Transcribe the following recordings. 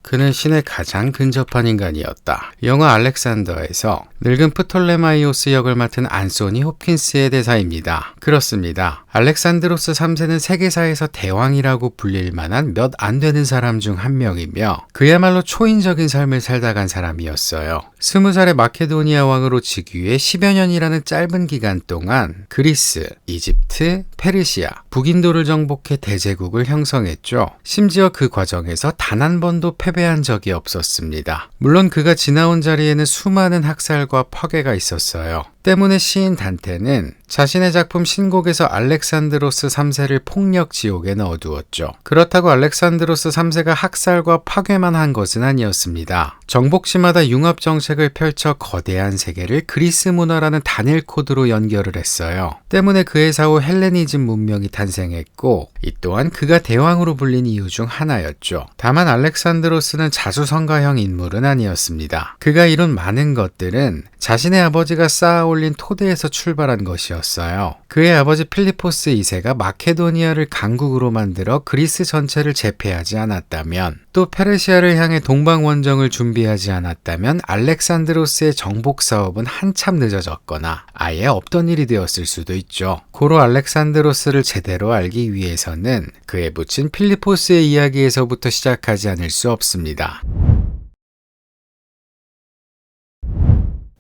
그는 신에 가장 근접한 인간이었다. 영화 알렉산더에서 늙은 프톨레마이오스 역을 맡은 안소니 홉킨스의 대사입니다. 그렇습니다. 알렉산드로스 3세는 세계사에서 대왕이라고 불릴 만한 몇 안 되는 사람 중 한 명이며 그야말로 초인적인 삶을 살다 간 사람이었어요. 20살의 마케도니아 왕으로 즉위해 10여 년이라는 짧은 기간 동안 그리스, 이집트, 페르시아, 북인도를 정복해 대제국을 형성했죠. 심지어 그 과정에서 단 한 번도 패배한 적이 없었습니다. 물론 그가 지나온 자리에는 수많은 학살과 파괴가 있었어요. 때문에 시인 단테는 자신의 작품 신곡에서 알렉산드로스 3세를 폭력 지옥에 넣어두었죠. 그렇다고 알렉산드로스 3세가 학살과 파괴만 한 것은 아니었습니다. 정복시마다 융합 정책을 펼쳐 거대한 세계를 그리스 문화라는 단일 코드로 연결을 했어요. 때문에 그의 사후 헬레니즘 문명이 탄생했고 이 또한 그가 대왕으로 불린 이유 중 하나였죠. 다만 알렉산드로스는 자수성가형 인물은 아니었습니다. 그가 이룬 많은 것들은 자신의 아버지가 쌓아올린 토대에서 출발한 것이었어요. 그의 아버지 필리포스 2세가 마케도니아를 강국으로 만들어 그리스 전체를 제패하지 않았다면, 또 페르시아를 향해 동방 원정을 준비하지 않았다면 알렉산드로스의 정복 사업은 한참 늦어졌거나 아예 없던 일이 되었을 수도 있죠. 고로 알렉산드로스를 제대로 알기 위해서는 그의 부친 필리포스의 이야기에서부터 시작하지 않을 수 없습니다.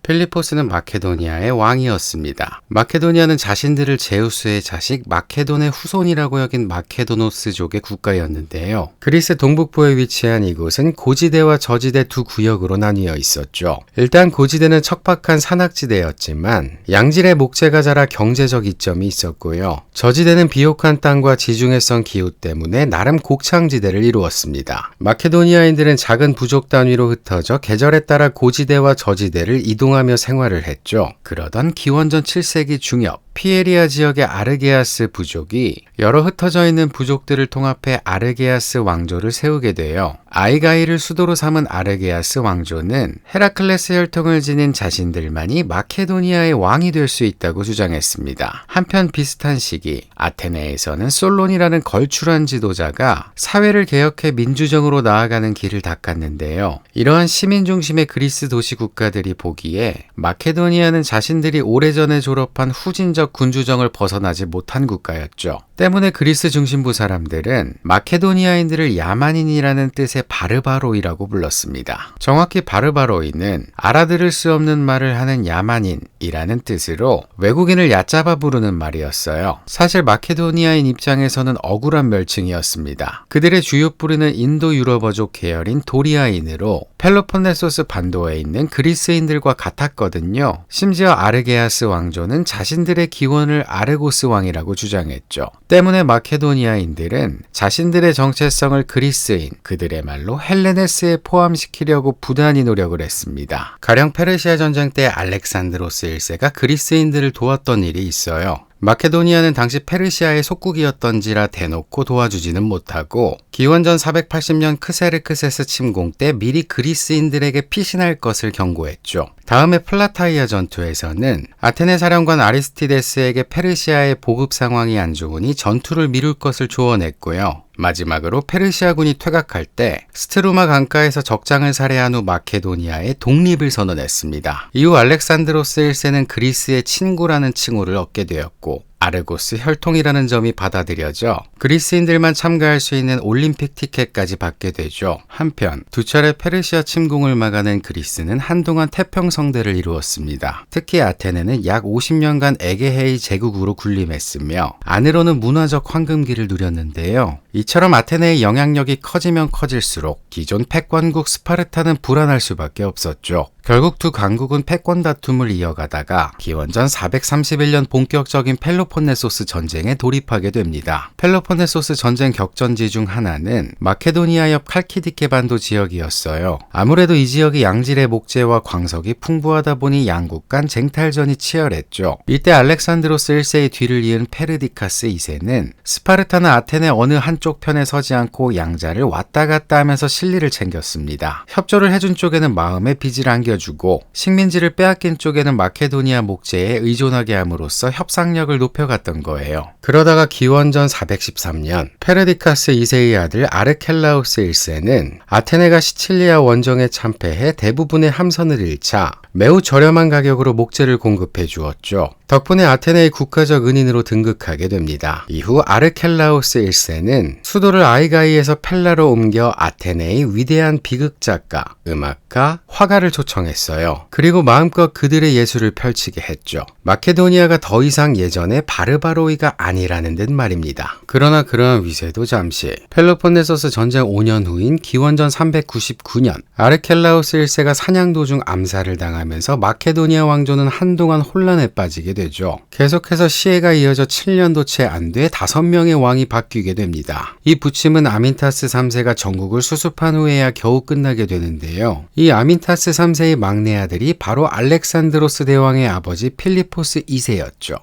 필리포스는 마케도니아의 왕이었습니다. 마케도니아는 자신들을 제우스의 자식 마케돈의 후손이라고 여긴 마케도노스족의 국가였는데요. 그리스 동북부에 위치한 이곳은 고지대와 저지대 두 구역으로 나뉘어 있었죠. 일단 고지대는 척박한 산악지대였지만 양질의 목재가 자라 경제적 이점이 있었고요. 저지대는 비옥한 땅과 지중해성 기후 때문에 나름 곡창지대를 이루었습니다. 마케도니아인들은 작은 부족 단위로 흩어져 계절에 따라 고지대와 저지대를 이동하며 생활을 했죠. 그러던 기원전 7세기 중엽 피에리아 지역의 아르게아스 부족이 여러 흩어져 있는 부족들을 통합해 아르게아스 왕조를 세우게 돼요. 아이가이를 수도로 삼은 아르게아스 왕조는 헤라클레스 혈통을 지닌 자신들만이 마케도니아의 왕이 될 수 있다고 주장했습니다. 한편 비슷한 시기 아테네에서는 솔론이라는 걸출한 지도자가 사회를 개혁해 민주정으로 나아가는 길을 닦았는데요. 이러한 시민 중심의 그리스 도시 국가들이 보기에 마케도니아는 자신들이 오래전에 졸업한 후진적 군주정을 벗어나지 못한 국가였죠. 때문에 그리스 중심부 사람들은 마케도니아인들을 야만인이라는 뜻의 바르바로이라고 불렀습니다. 정확히 바르바로이는 알아들을 수 없는 말을 하는 야만인이라는 뜻으로 외국인을 얕잡아 부르는 말이었어요. 사실 마케도니아인 입장에서는 억울한 멸칭이었습니다. 그들의 주요 뿌리는 인도 유럽어족 계열인 도리아인으로 펠로폰네소스 반도에 있는 그리스인들과 같았거든요. 심지어 아르게아스 왕조는 자신들의 기원을 아르고스 왕이라고 주장했죠. 때문에 마케도니아인들은 자신들의 정체성을 그리스인, 그들의 말로 헬레네스에 포함시키려고 부단히 노력을 했습니다. 가령 페르시아 전쟁 때 알렉산드로스 1세가 그리스인들을 도왔던 일이 있어요. 마케도니아는 당시 페르시아의 속국이었던지라 대놓고 도와주지는 못하고 기원전 480년 크세르크세스 침공 때 미리 그리스인들에게 피신할 것을 경고했죠. 다음에 플라타이아 전투에서는 아테네 사령관 아리스티데스에게 페르시아의 보급 상황이 안 좋으니 전투를 미룰 것을 조언했고요. 마지막으로 페르시아군이 퇴각할 때 스트루마 강가에서 적장을 살해한 후 마케도니아의 독립을 선언했습니다. 이후 알렉산드로스 1세는 그리스의 친구라는 칭호를 얻게 되었고 아르고스 혈통이라는 점이 받아들여져 그리스인들만 참가할 수 있는 올림픽 티켓까지 받게 되죠. 한편 두 차례 페르시아 침공을 막아낸 그리스는 한동안 태평성대를 이루었습니다. 특히 아테네는 약 50년간 에게헤이 제국으로 군림했으며 안으로는 문화적 황금기를 누렸는데요. 이처럼 아테네의 영향력이 커지면 커질수록 기존 패권국 스파르타는 불안할 수밖에 없었죠. 결국 두 강국은 패권 다툼을 이어가다가 기원전 431년 본격적인 펠로폰네소스 전쟁에 돌입하게 됩니다. 펠로폰네소스 전쟁 격전지 중 하나는 마케도니아 옆 칼키디케 반도 지역이었어요. 아무래도 이 지역이 양질의 목재와 광석이 풍부하다 보니 양국 간 쟁탈전이 치열했죠. 이때 알렉산드로스 1세의 뒤를 이은 페르디카스 2세는 스파르타나 아테네 어느 한쪽 편에 서지 않고 양자를 왔다 갔다 하면서 실리를 챙겼습니다. 협조를 해준 쪽에는 마음에 빚을 안겨주고 올려주고 식민지를 빼앗긴 쪽에는 마케도니아 목재에 의존하게 함으로써 협상력을 높여갔던 거예요. 그러다가 기원전 413년 페르디카스 2세의 아들 아르켈라우스 1세는 아테네가 시칠리아 원정에 참패해 대부분의 함선을 잃자 매우 저렴한 가격으로 목재를 공급해 주었죠. 덕분에 아테네의 국가적 은인으로 등극하게 됩니다. 이후 아르켈라우스 1세는 수도를 아이가이에서 펠라로 옮겨 아테네의 위대한 비극작가, 음악가, 화가를 초청했어요. 그리고 마음껏 그들의 예술을 펼치게 했죠. 마케도니아가 더 이상 예전의 바르바로이가 아니라는 듯 말입니다. 그러나 그러한 위세도 잠시 펠로폰네소스 전쟁 5년 후인 기원전 399년 아르켈라우스 1세가 사냥 도중 암살을 당하면서 마케도니아 왕조는 한동안 혼란에 빠지게 되죠. 계속해서 시해가 이어져 7년도 채 안 돼 5명의 왕이 바뀌게 됩니다. 이 부침은 아민타스 3세가 전국을 수습한 후에야 겨우 끝나게 되는데요. 이 아민타스 3세의 막내 아들이 바로 알렉산드로스 대왕의 아버지 필리포스 2세였죠.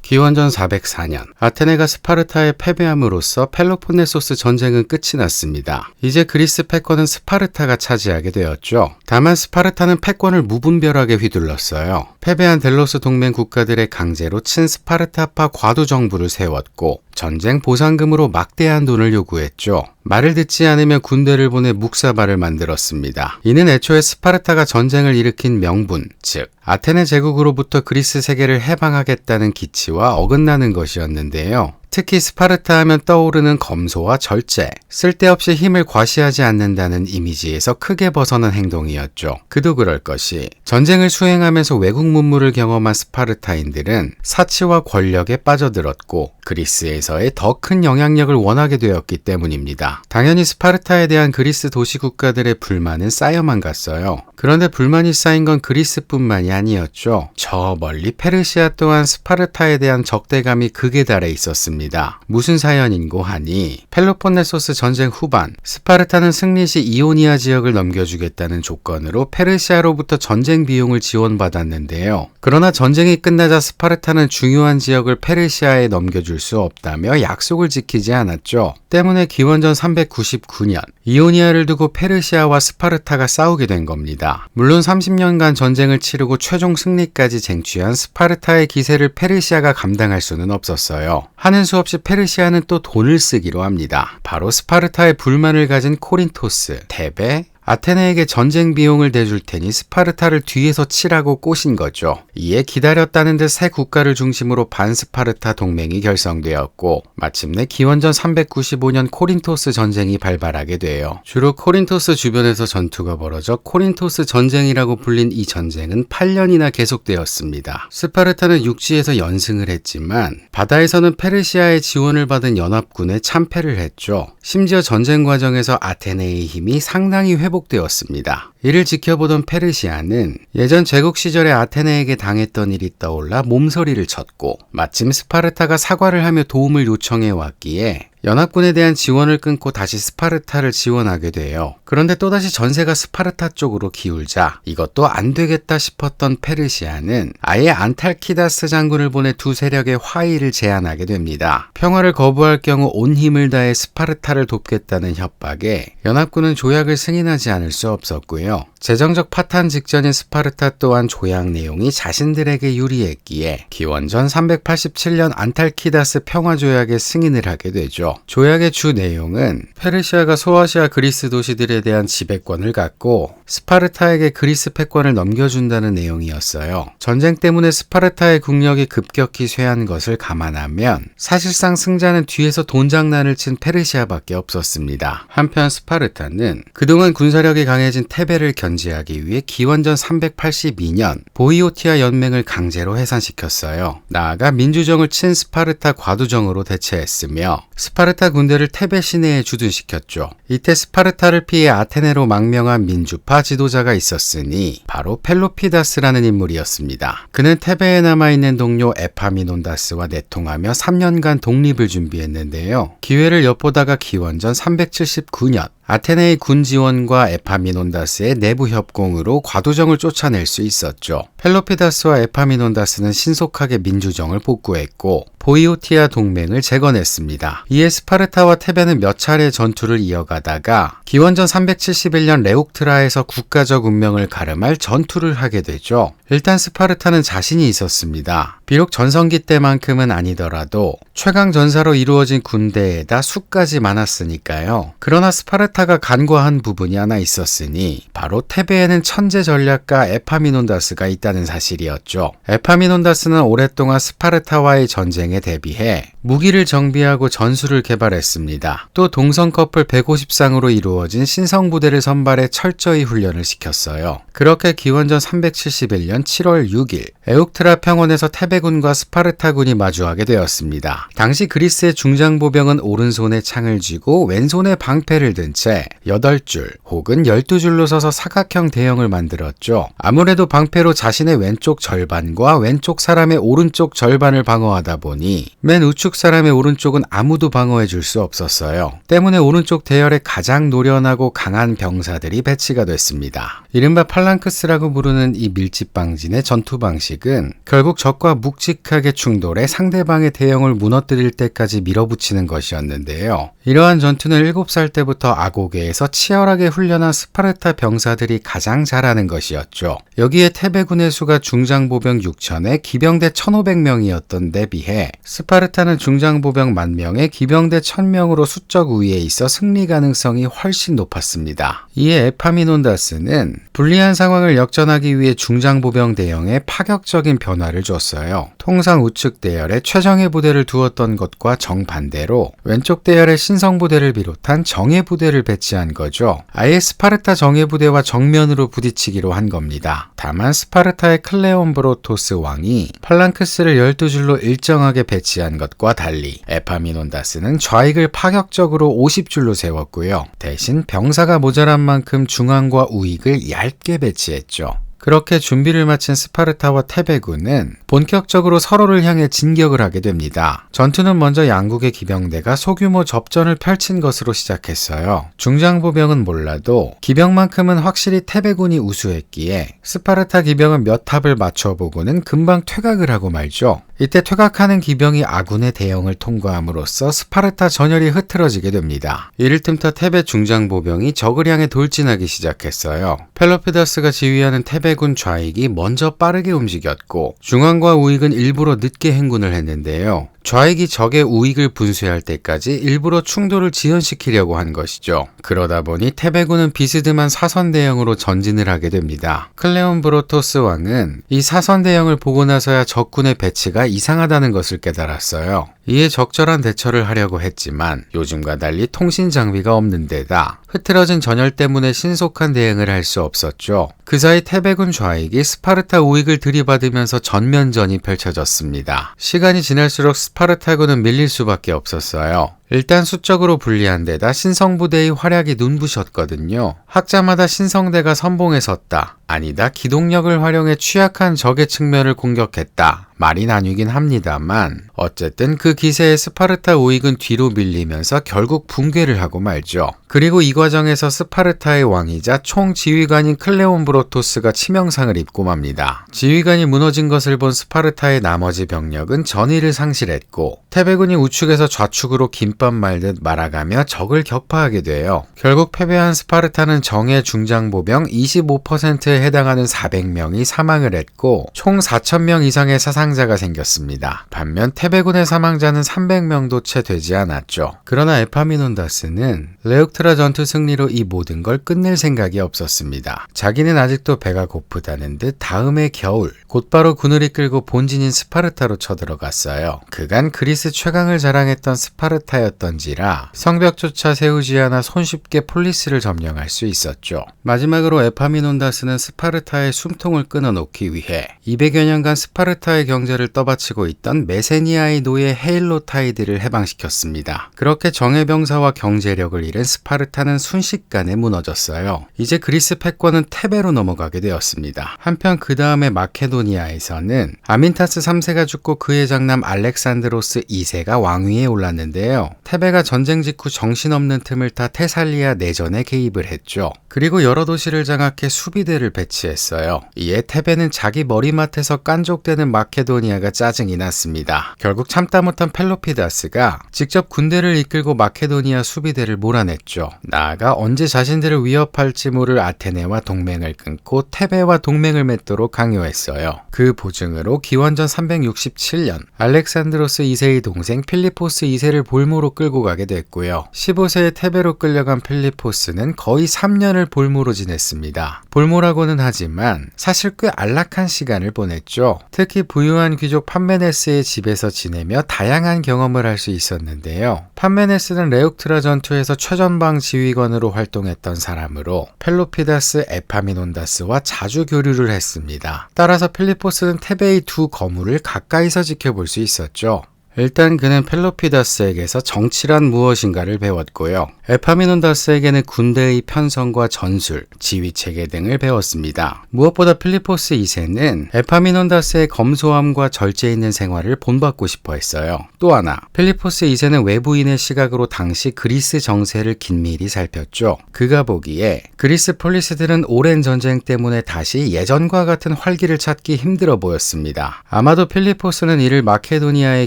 기원전 404년 아테네가 스파르타에 패배함으로써 펠로폰네소스 전쟁은 끝이 났습니다. 이제 그리스 패권은 스파르타가 차지하게 되었죠. 다만 스파르타는 패권을 무분별하게 휘둘렀어요. 패배한 델로스 동맹 국가들의 강제로 친스파르타파 과도 정부를 세웠고 전쟁 보상금으로 막대한 돈을 요구했죠. 말을 듣지 않으면 군대를 보내 묵사발을 만들었습니다. 이는 애초에 스파르타가 전쟁을 일으킨 명분, 즉 아테네 제국으로부터 그리스 세계를 해방하겠다는 기치와 어긋나는 것이었는데요. 특히 스파르타 하면 떠오르는 검소와 절제, 쓸데없이 힘을 과시하지 않는다는 이미지에서 크게 벗어난 행동이었죠. 그도 그럴 것이 전쟁을 수행하면서 외국 문물을 경험한 스파르타인들은 사치와 권력에 빠져들었고 그리스에서의 더 큰 영향력을 원하게 되었기 때문입니다. 당연히 스파르타에 대한 그리스 도시 국가들의 불만은 쌓여만 갔어요. 그런데 불만이 쌓인 건 그리스뿐만이 아니었죠. 저 멀리 페르시아 또한 스파르타에 대한 적대감이 극에 달해 있었습니다. 무슨 사연인고 하니 펠로폰네소스 전쟁 후반 스파르타는 승리 시 이오니아 지역을 넘겨주겠다는 조건으로 페르시아로부터 전쟁 비용을 지원받았는데요. 그러나 전쟁이 끝나자 스파르타는 중요한 지역을 페르시아에 넘겨줄 수 없다며 약속을 지키지 않았죠. 때문에 기원전 399년 이오니아를 두고 페르시아와 스파르타가 싸우게 된 겁니다. 물론 30년간 전쟁을 치르고 최종 승리까지 쟁취한 스파르타의 기세를 페르시아가 감당할 수는 없었어요. 하는 수 없이 페르시아는 또 돈을 쓰기로 합니다. 바로 스파르타의 불만을 가진 코린토스, 테베, 아테네에게 전쟁 비용을 대줄 테니 스파르타를 뒤에서 치라고 꼬신 거죠. 이에 기다렸다는 듯 새 국가를 중심으로 반스파르타 동맹이 결성되었고 마침내 기원전 395년 코린토스 전쟁이 발발하게 돼요. 주로 코린토스 주변에서 전투가 벌어져 코린토스 전쟁이라고 불린 이 전쟁은 8년이나 계속되었습니다. 스파르타는 육지에서 연승을 했지만 바다에서는 페르시아의 지원을 받은 연합군에 참패를 했죠. 심지어 전쟁 과정에서 아테네의 힘이 상당히 회복되었습니다. 이를 지켜보던 페르시아는 예전 제국 시절에 아테네에게 당했던 일이 떠올라 몸서리를 쳤고 마침 스파르타가 사과를 하며 도움을 요청해 왔기에 연합군에 대한 지원을 끊고 다시 스파르타를 지원하게 돼요. 그런데 또다시 전세가 스파르타 쪽으로 기울자 이것도 안 되겠다 싶었던 페르시아는 아예 안탈키다스 장군을 보내 두 세력의 화의를 제안하게 됩니다. 평화를 거부할 경우 온 힘을 다해 스파르타를 돕겠다는 협박에 연합군은 조약을 승인하지 않을 수 없었고요. 재정적 파탄 직전인 스파르타 또한 조약 내용이 자신들에게 유리했기에 기원전 387년 안탈키다스 평화조약에 승인을 하게 되죠. 조약의 주 내용은 페르시아가 소아시아 그리스 도시들에 대한 지배권을 갖고 스파르타에게 그리스 패권을 넘겨준다는 내용이었어요. 전쟁 때문에 스파르타의 국력이 급격히 쇠한 것을 감안하면 사실상 승자는 뒤에서 돈장난을 친 페르시아밖에 없었습니다. 한편 스파르타는 그동안 군사력이 강해진 테베를 견제하기 위해 기원전 382년 보이오티아 연맹을 강제로 해산시켰어요. 나아가 민주정을 친 스파르타 과두정으로 대체했으며 스파르타 군대를 테베 시내에 주둔시켰죠. 이때 스파르타를 피해 아테네로 망명한 민주파 지도자가 있었으니 바로 펠로피다스라는 인물이었습니다. 그는 테베에 남아있는 동료 에파미논다스와 내통하며 3년간 독립을 준비했는데요. 기회를 엿보다가 기원전 379년 아테네의 군 지원과 에파미논다스의 내부 협공으로 과도정을 쫓아낼 수 있었죠. 펠로피다스와 에파미논다스는 신속하게 민주정을 복구했고 보이오티아 동맹을 재건했습니다. 이에 스파르타와 테베는 몇 차례 전투를 이어가다가 기원전 371년 레옥트라에서 국가적 운명을 가름할 전투를 하게 되죠. 일단 스파르타는 자신이 있었습니다. 비록 전성기 때만큼은 아니더라도 최강 전사로 이루어진 군대에다 수까지 많았으니까요. 그러나 스파르타가 간과한 부분이 하나 있었으니 바로 테베에는 천재 전략가 에파미논다스가 있다는 사실이었죠. 에파미논다스는 오랫동안 스파르타와의 전쟁에 대비해 무기를 정비하고 전술을 개발했습니다. 또 동성 커플 150상으로 이루어진 신성부대를 선발해 철저히 훈련을 시켰어요. 그렇게 기원전 371년 7월 6일 에옥트라 평원에서 테베군과 스파르타군이 마주하게 되었습니다. 당시 그리스의 중장보병은 오른손에 창을 쥐고 왼손에 방패를 든 채 8줄 혹은 12줄로 서서 사각형 대형을 만들었죠. 아무래도 방패로 자신의 왼쪽 절반과 왼쪽 사람의 오른쪽 절반을 방어하다 보니 맨 우측 사람의 오른쪽은 아무도 방어해 줄 수 없었어요. 때문에 오른쪽 대열에 가장 노련하고 강한 병사들이 배치가 됐습니다. 이른바 팔랑크스라고 부르는 이 밀집방진의 전투 방식은 결국 적과 묵직하게 충돌해 상대방의 대형을 무너뜨릴 때까지 밀어붙이는 것이었는데요. 이러한 전투는 7살 때부터 아고게에서 치열하게 훈련한 스파르타 병사들이 가장 잘하는 것이었죠. 여기에 테베군의 수가 중장보병 6,000에 기병대 1,500명이었던 데 비해 스파르타는 중장보병 10,000명에 기병대 1,000명으로 수적 우위에 있어 승리 가능성이 훨씬 높았습니다. 이에 에파미논다스는 불리한 상황을 역전하기 위해 중장보병 대형에 파격적인 변화를 줬어요. 통상 우측 대열에 최정예 부대를 두었던 것과 정반대로 왼쪽 대열에 신성부대를 비롯한 정예부대를 배치한 거죠. 아예 스파르타 정예부대와 정면으로 부딪히기로 한 겁니다. 다만 스파르타의 클레온브로토스 왕이 팔랑크스를 12줄로 일정하게 배치한 것과 달리 에파미논다스는 좌익을 파격적으로 50줄로 세웠고요. 대신 병사가 모자란 만큼 중앙과 우익을 얇게 배치했죠. 그렇게 준비를 마친 스파르타와 테베군은 본격적으로 서로를 향해 진격을 하게 됩니다. 전투는 먼저 양국의 기병대가 소규모 접전을 펼친 것으로 시작했어요. 중장보병은 몰라도 기병만큼은 확실히 테베군이 우수했기에 스파르타 기병은 몇 탑을 맞춰보고는 금방 퇴각을 하고 말죠. 이때 퇴각하는 기병이 아군의 대형을 통과함으로써 스파르타 전열이 흐트러지게 됩니다. 이를 틈타 테베 중장보병이 적을 향해 돌진하기 시작했어요. 펠로피다스가 지휘하는 테베군 좌익이 먼저 빠르게 움직였고 중앙과 우익은 일부러 늦게 행군을 했는데요. 좌익이 적의 우익을 분쇄할 때까지 일부러 충돌을 지연시키려고 한 것이죠. 그러다 보니 테베군은 비스듬한 사선 대형으로 전진을 하게 됩니다. 클레온 브로토스 왕은 이 사선 대형을 보고 나서야 적군의 배치가 이상하다는 것을 깨달았어요. 이에 적절한 대처를 하려고 했지만 요즘과 달리 통신 장비가 없는 데다 흐트러진 전열 때문에 신속한 대응을 할 수 없었죠. 그 사이 테베군 좌익이 스파르타 우익을 들이받으면서 전면전이 펼쳐졌습니다. 시간이 지날수록 스파르타군은 밀릴 수밖에 없었어요. 일단 수적으로 불리한 데다 신성부대의 활약이 눈부셨거든요. 학자마다 신성대가 선봉에 섰다, 아니다 기동력을 활용해 취약한 적의 측면을 공격했다 말이 나뉘긴 합니다만 어쨌든 그 기세에 스파르타 우익은 뒤로 밀리면서 결국 붕괴를 하고 말죠. 그리고 이 과정에서 스파르타의 왕이자 총지휘관인 클레온 브로토스가 치명상을 입고 맙니다. 지휘관이 무너진 것을 본 스파르타의 나머지 병력은 전의를 상실했고 테베군이 우측에서 좌측으로 김밥 말듯 말아가며 적을 격파하게 돼요. 결국 패배한 스파르타는 정예 중장보병 25%에 해당하는 400명이 사망을 했고 총 4,000명 이상의 사상자가 생겼습니다. 반면 테베군의 사망자는 300명도 채 되지 않았죠. 그러나 에파미논다스는 레옥트라 전투 승리로 이 모든 걸 끝낼 생각이 없었습니다. 자기는 아직도 배가 고프다는 듯 다음해 겨울 곧바로 군을 이끌고 본진인 스파르타로 쳐들어갔어요. 그간 그리스 최강을 자랑했던 스파르타였던지라 성벽조차 세우지 않아 손쉽게 폴리스를 점령할 수 있었죠. 마지막으로 에파미논다스는 스파르타의 숨통을 끊어놓기 위해 200여 년간 스파르타의 경제를 떠받치고 있던 메세니아의 노예 헤일로타이드를 해방시켰습니다. 그렇게 정예병사와 경제력을 잃은 스파르타는 순식간에 무너졌어요. 이제 그리스 패권은 테베로 넘어가게 되었습니다. 한편 그 다음에 마케도니아에서는 아민타스 3세가 죽고 그의 장남 알렉산드로스 2세가 왕위에 올랐는데요. 테베가 전쟁 직후 정신없는 틈을 타 테살리아 내전에 개입을 했죠. 그리고 여러 도시를 장악해 수비대를 배치했어요. 이에 테베는 자기 머리맡에서 깐족되는 마케도니아가 짜증이 났습니다. 결국 참다 못한 펠로피다스가 직접 군대를 이끌고 마케도니아 수비대를 몰아냈죠. 나아가 언제 자신들을 위협할지 모를 아테네와 동맹을 끊고 테베와 동맹을 맺도록 강요했어요. 그 보증으로 기원전 367년 알렉산드로스 2세의 동생 필리포스 2세를 볼모로 끌고 가게 됐고요. 15세의 테베로 끌려간 필리포스는 거의 3년을 볼모로 지냈습니다. 볼모라고는 하지만 사실 꽤 안락한 시간을 보냈죠. 특히 부유한 귀족 판메네스의 집에서 지내며 다양한 경험을 할 수 있었는데요. 판메네스는 레옥트라 전투에서 최전방 지휘관으로 활동했던 사람으로 펠로피다스, 에파미논다스와 자주 교류를 했습니다. 따라서 필리포스는 테베의 두 거물을 가까이서 지켜볼 수 있었죠. 일단 그는 펠로피다스에게서 정치란 무엇인가를 배웠고요. 에파미논다스에게는 군대의 편성과 전술, 지휘체계 등을 배웠습니다. 무엇보다 필리포스 2세는 에파미논다스의 검소함과 절제 있는 생활을 본받고 싶어 했어요. 또 하나, 필리포스 2세는 외부인의 시각으로 당시 그리스 정세를 긴밀히 살폈죠. 그가 보기에 그리스 폴리스들은 오랜 전쟁 때문에 다시 예전과 같은 활기를 찾기 힘들어 보였습니다. 아마도 필리포스는 이를 마케도니아의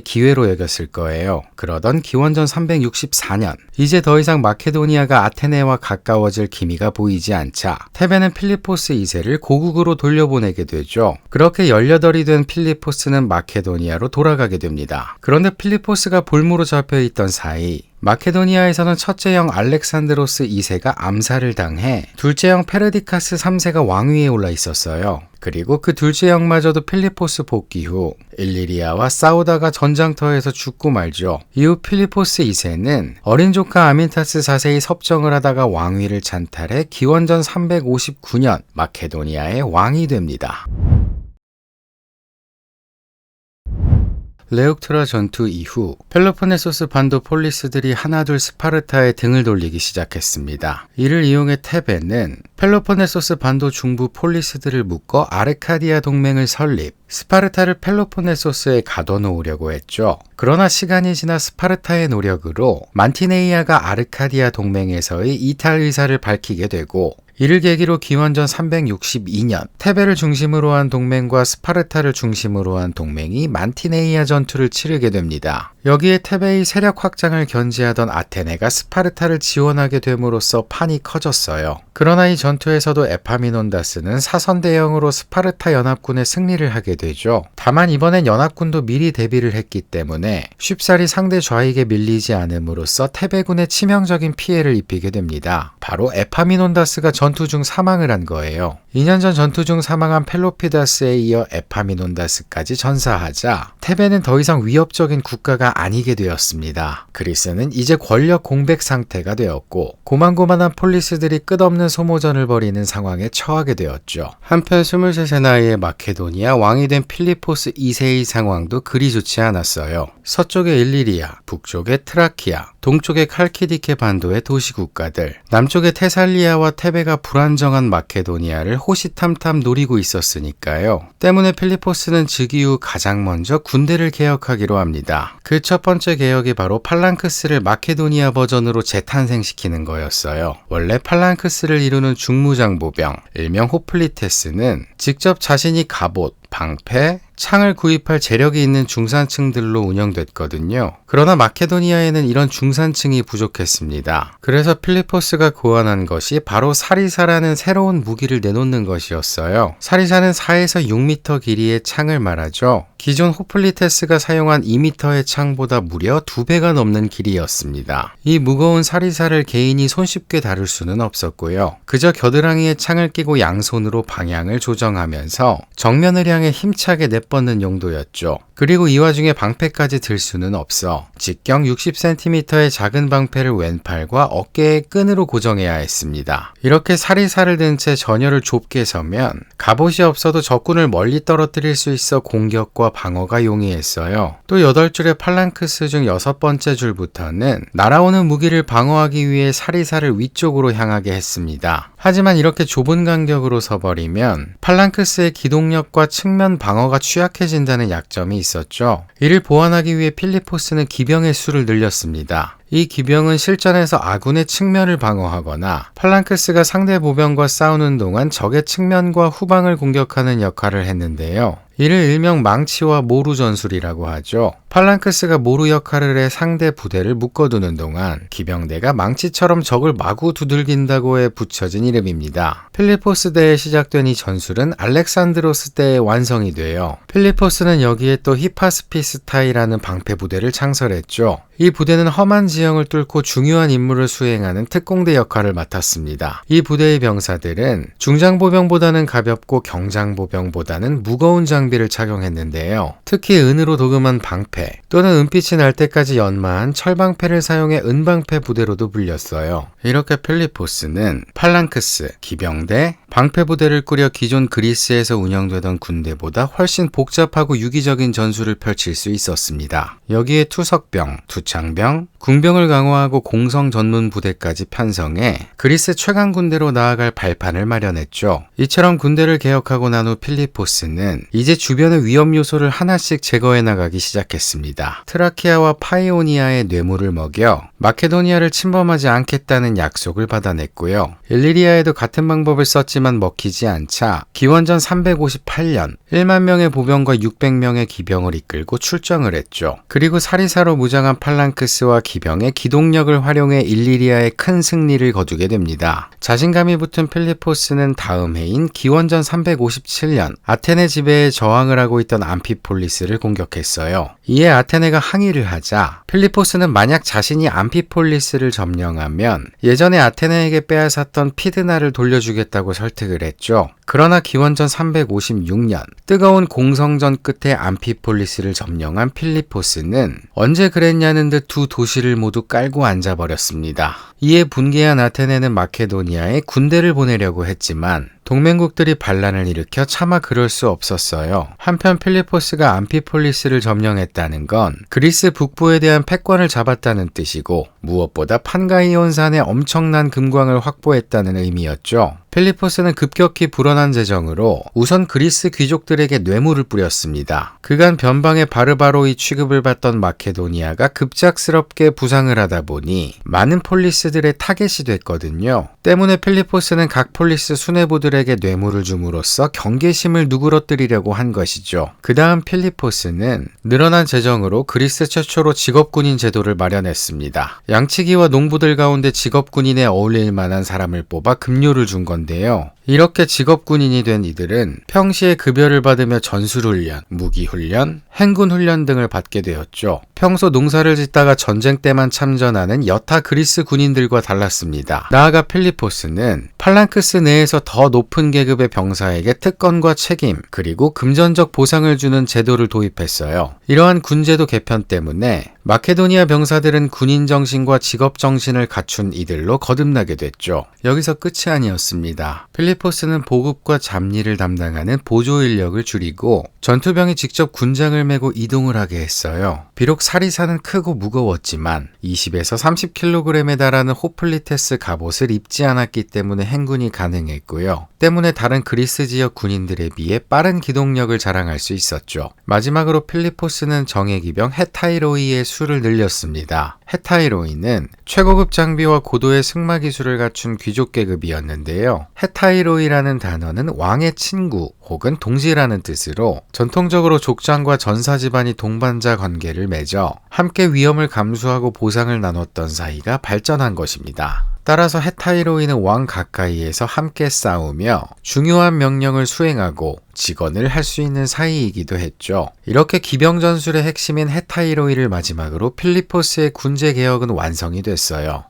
기회로 여겼을 거예요. 그러던 기원전 364년, 이제 더 이상 마케도니아가 아테네와 가까워질 기미가 보이지 않자 테베는 필리포스 2세를 고국으로 돌려보내게 되죠. 그렇게 18이 된 필리포스는 마케도니아로 돌아가게 됩니다. 그런데 필리포스가 볼모로 잡혀있던 사이 마케도니아에서는 첫째 형 알렉산드로스 2세가 암살을 당해 둘째 형 페르디카스 3세가 왕위에 올라 있었어요. 그리고 그 둘째 형마저도 필리포스 복귀 후 일리리아와 싸우다가 전장터에서 죽고 말죠. 이후 필리포스 2세는 어린 조카 아민타스 4세의 섭정을 하다가 왕위를 찬탈해 기원전 359년 마케도니아의 왕이 됩니다. 레옥트라 전투 이후 펠로폰네소스 반도 폴리스들이 하나둘 스파르타에 등을 돌리기 시작했습니다. 이를 이용해 테베는 펠로폰네소스 반도 중부 폴리스들을 묶어 아르카디아 동맹을 설립, 스파르타를 펠로폰네소스에 가둬놓으려고 했죠. 그러나 시간이 지나 스파르타의 노력으로 만티네이아가 아르카디아 동맹에서의 이탈 의사를 밝히게 되고, 이를 계기로 기원전 362년 테베를 중심으로 한 동맹과 스파르타를 중심으로 한 동맹이 만티네이아 전투를 치르게 됩니다. 여기에 테베의 세력 확장을 견지하던 아테네가 스파르타를 지원하게 됨으로써 판이 커졌어요. 그러나 이 전투에서도 에파미논다스는 사선 대형으로 스파르타 연합군의 승리를 하게 되죠. 다만 이번엔 연합군도 미리 대비를 했기 때문에 쉽사리 상대 좌익에 밀리지 않음으로써 테베군에 치명적인 피해를 입히게 됩니다. 바로 에파미논다스가 전투 중 사망을 한 거예요. 2년 전 전투 중 사망한 펠로피다스에 이어 에파미논다스까지 전사하자 테베는 더 이상 위협적인 국가가 아니게 되었습니다. 그리스는 이제 권력 공백 상태가 되었고 고만고만한 폴리스들이 끝없는 소모전을 벌이는 상황에 처하게 되었죠. 한편 23세 나이에 마케도니아 왕이 된 필리포스 2세의 상황도 그리 좋지 않았어요. 서쪽의 일리리아, 북쪽의 트라키아, 동쪽의 칼키디케 반도의 도시국가들, 남쪽의 테살리아와 테베가 불안정한 마케도니아를 호시탐탐 노리고 있었으니까요. 때문에 필리포스는 즉위 후 가장 먼저 군대를 개혁하기로 합니다. 그 첫 번째 개혁이 바로 팔랑크스를 마케도니아 버전으로 재탄생시키는 거였어요. 원래 팔랑크스를 이루는 중무장보병, 일명 호플리테스는 직접 자신이 갑옷, 방패, 창을 구입할 재력이 있는 중산층들로 운영됐거든요. 그러나 마케도니아에는 이런 중산층이 부족했습니다. 그래서 필리포스가 고안한 것이 바로 사리사라는 새로운 무기를 내놓는 것이었어요. 사리사는 4에서 6m 길이의 창을 말하죠. 기존 호플리테스가 사용한 2m의 창보다 무려 2배가 넘는 길이였습니다. 이 무거운 사리사를 개인이 손쉽게 다룰 수는 없었고요. 그저 겨드랑이에 창을 끼고 양손으로 방향을 조정하면서 정면을 향해 힘차게 내뻗는 용도였죠. 그리고 이 와중에 방패까지 들 수는 없어 직경 60cm의 작은 방패를 왼팔과 어깨에 끈으로 고정해야 했습니다. 이렇게 사리사를 든 채 전열을 좁게 서면 갑옷이 없어도 적군을 멀리 떨어뜨릴 수 있어 공격과 방어가 용이했어요. 또 8줄의 팔랑크스 중 6번째 줄부터는 날아오는 무기를 방어하기 위해 사리사를 위쪽으로 향하게 했습니다. 하지만 이렇게 좁은 간격으로 서버리면 팔랑크스의 기동력과 측면 방어가 취약해진다는 약점이 있었죠. 이를 보완하기 위해 필리포스는 기병의 수를 늘렸습니다. 이 기병은 실전에서 아군의 측면을 방어하거나 팔랑크스가 상대 보병과 싸우는 동안 적의 측면과 후방을 공격하는 역할을 했는데요. 이를 일명 망치와 모루 전술이라고 하죠. 팔랑크스가 모루 역할을 해 상대 부대를 묶어두는 동안 기병대가 망치처럼 적을 마구 두들긴다고 해 붙여진 이름입니다. 필리포스 때에 시작된 이 전술은 알렉산드로스 때에 완성이 돼요. 필리포스는 여기에 또 히파스피스타이라는 방패 부대를 창설했죠. 이 부대는 험한 지형을 뚫고 중요한 임무를 수행하는 특공대 역할을 맡았습니다. 이 부대의 병사들은 중장보병보다는 가볍고 경장보병보다는 무거운 장비를 착용했는데요. 특히 은으로 도금한 방패 또는 은빛이 날 때까지 연마한 철방패를 사용해 은방패 부대로도 불렸어요. 이렇게 필리포스는 팔랑크스, 기병대, 방패 부대를 꾸려 기존 그리스에서 운영되던 군대보다 훨씬 복잡하고 유기적인 전술을 펼칠 수 있었습니다. 여기에 투석병, 투창병, 궁병을 강화하고 공성 전문 부대까지 편성해 그리스 최강 군대로 나아갈 발판을 마련했죠. 이처럼 군대를 개혁하고 난 후 필리포스는 이제 주변의 위험 요소를 하나씩 제거해 나가기 시작했습니다. 트라키아와 파이오니아의 뇌물을 먹여 마케도니아를 침범하지 않겠다는 약속을 받아냈고요. 일리리아에도 같은 방법을 썼지만 먹히지 않자 기원전 358년 1만 명의 보병과 600명의 기병을 이끌고 출정을 했죠. 그리고 사리사로 무장한 팔랑크스와 기병의 기동력을 활용해 일리리아의 큰 승리를 거두게 됩니다. 자신감이 붙은 필리포스는 다음 해인 기원전 357년 아테네 지배에 저항을 하고 있던 암피폴리스를 공격했어요. 이에 아테네가 항의를 하자 필리포스는 만약 자신이 암피폴리스를 점령하면 예전에 아테네에게 빼앗았던 피드나를 돌려주겠다고 설득을 했죠. 그러나 기원전 356년 뜨거운 공성전 끝에 암피폴리스를 점령한 필리포스는 언제 그랬냐는 듯 두 도시를 모두 깔고 앉아버렸습니다. 이에 분개한 아테네는 마케도니아에 군대를 보내려고 했지만 동맹국들이 반란을 일으켜 차마 그럴 수 없었어요. 한편 필리포스가 암피폴리스를 점령했다는 건 그리스 북부에 대한 패권을 잡았다는 뜻이고 무엇보다 판가이온산에 엄청난 금광을 확보했다는 의미였죠. 필리포스는 급격히 불어난 재정으로 우선 그리스 귀족들에게 뇌물을 뿌렸습니다. 그간 변방의 바르바로이 취급을 받던 마케도니아가 급작스럽게 부상을 하다 보니 많은 폴리스들의 타겟이 됐거든요. 때문에 필리포스는 각 폴리스 수뇌부들에게 뇌물을 줌으로써 경계심을 누그러뜨리려고 한 것이죠. 그 다음 필리포스는 늘어난 재정으로 그리스 최초로 직업군인 제도를 마련했습니다. 양치기와 농부들 가운데 직업군인에 어울릴 만한 사람을 뽑아 급료를 준 건데요. 이렇게 직업군인이 된 이들은 평시에 급여를 받으며 전술훈련, 무기훈련, 행군훈련 등을 받게 되었죠. 평소 농사를 짓다가 전쟁 때만 참전하는 여타 그리스 군인들과 달랐습니다. 나아가 필리포스는 팔랑크스 내에서 더 높은 계급의 병사에게 특권과 책임, 그리고 금전적 보상을 주는 제도를 도입했어요. 이러한 군제도 개편 때문에 마케도니아 병사들은 군인 정신과 직업 정신을 갖춘 이들로 거듭나게 됐죠. 여기서 끝이 아니었습니다. 필리포스는 보급과 잡리를 담당하는 보조 인력을 줄이고 전투병이 직접 군장을 메고 이동을 하게 했어요. 비록 사리사는 크고 무거웠지만 20에서 30kg에 달하는 호플리테스 갑옷을 입지 않았기 때문에 행군이 가능했고요. 때문에 다른 그리스 지역 군인들에 비해 빠른 기동력을 자랑할 수 있었죠. 마지막으로 필리포스는 정예기병 헤타이로이의 수를 늘렸습니다. 헤타이로이는 최고급 장비와 고도의 승마 기술을 갖춘 귀족 계급이었는데요. 헤타이로이라는 단어는 왕의 친구 혹은 동지라는 뜻으로 전통적으로 족장과 전사 집안이 동반자 관계를 맺어 함께 위험을 감수하고 보상을 나눴던 사이가 발전한 것입니다. 따라서 헤타이로이는 왕 가까이에서 함께 싸우며 중요한 명령을 수행하고 직언을 할 수 있는 사이이기도 했죠. 이렇게 기병 전술의 핵심인 헤타이로이를 마지막으로 필리포스의 군제 개혁은 완성이 됐어요.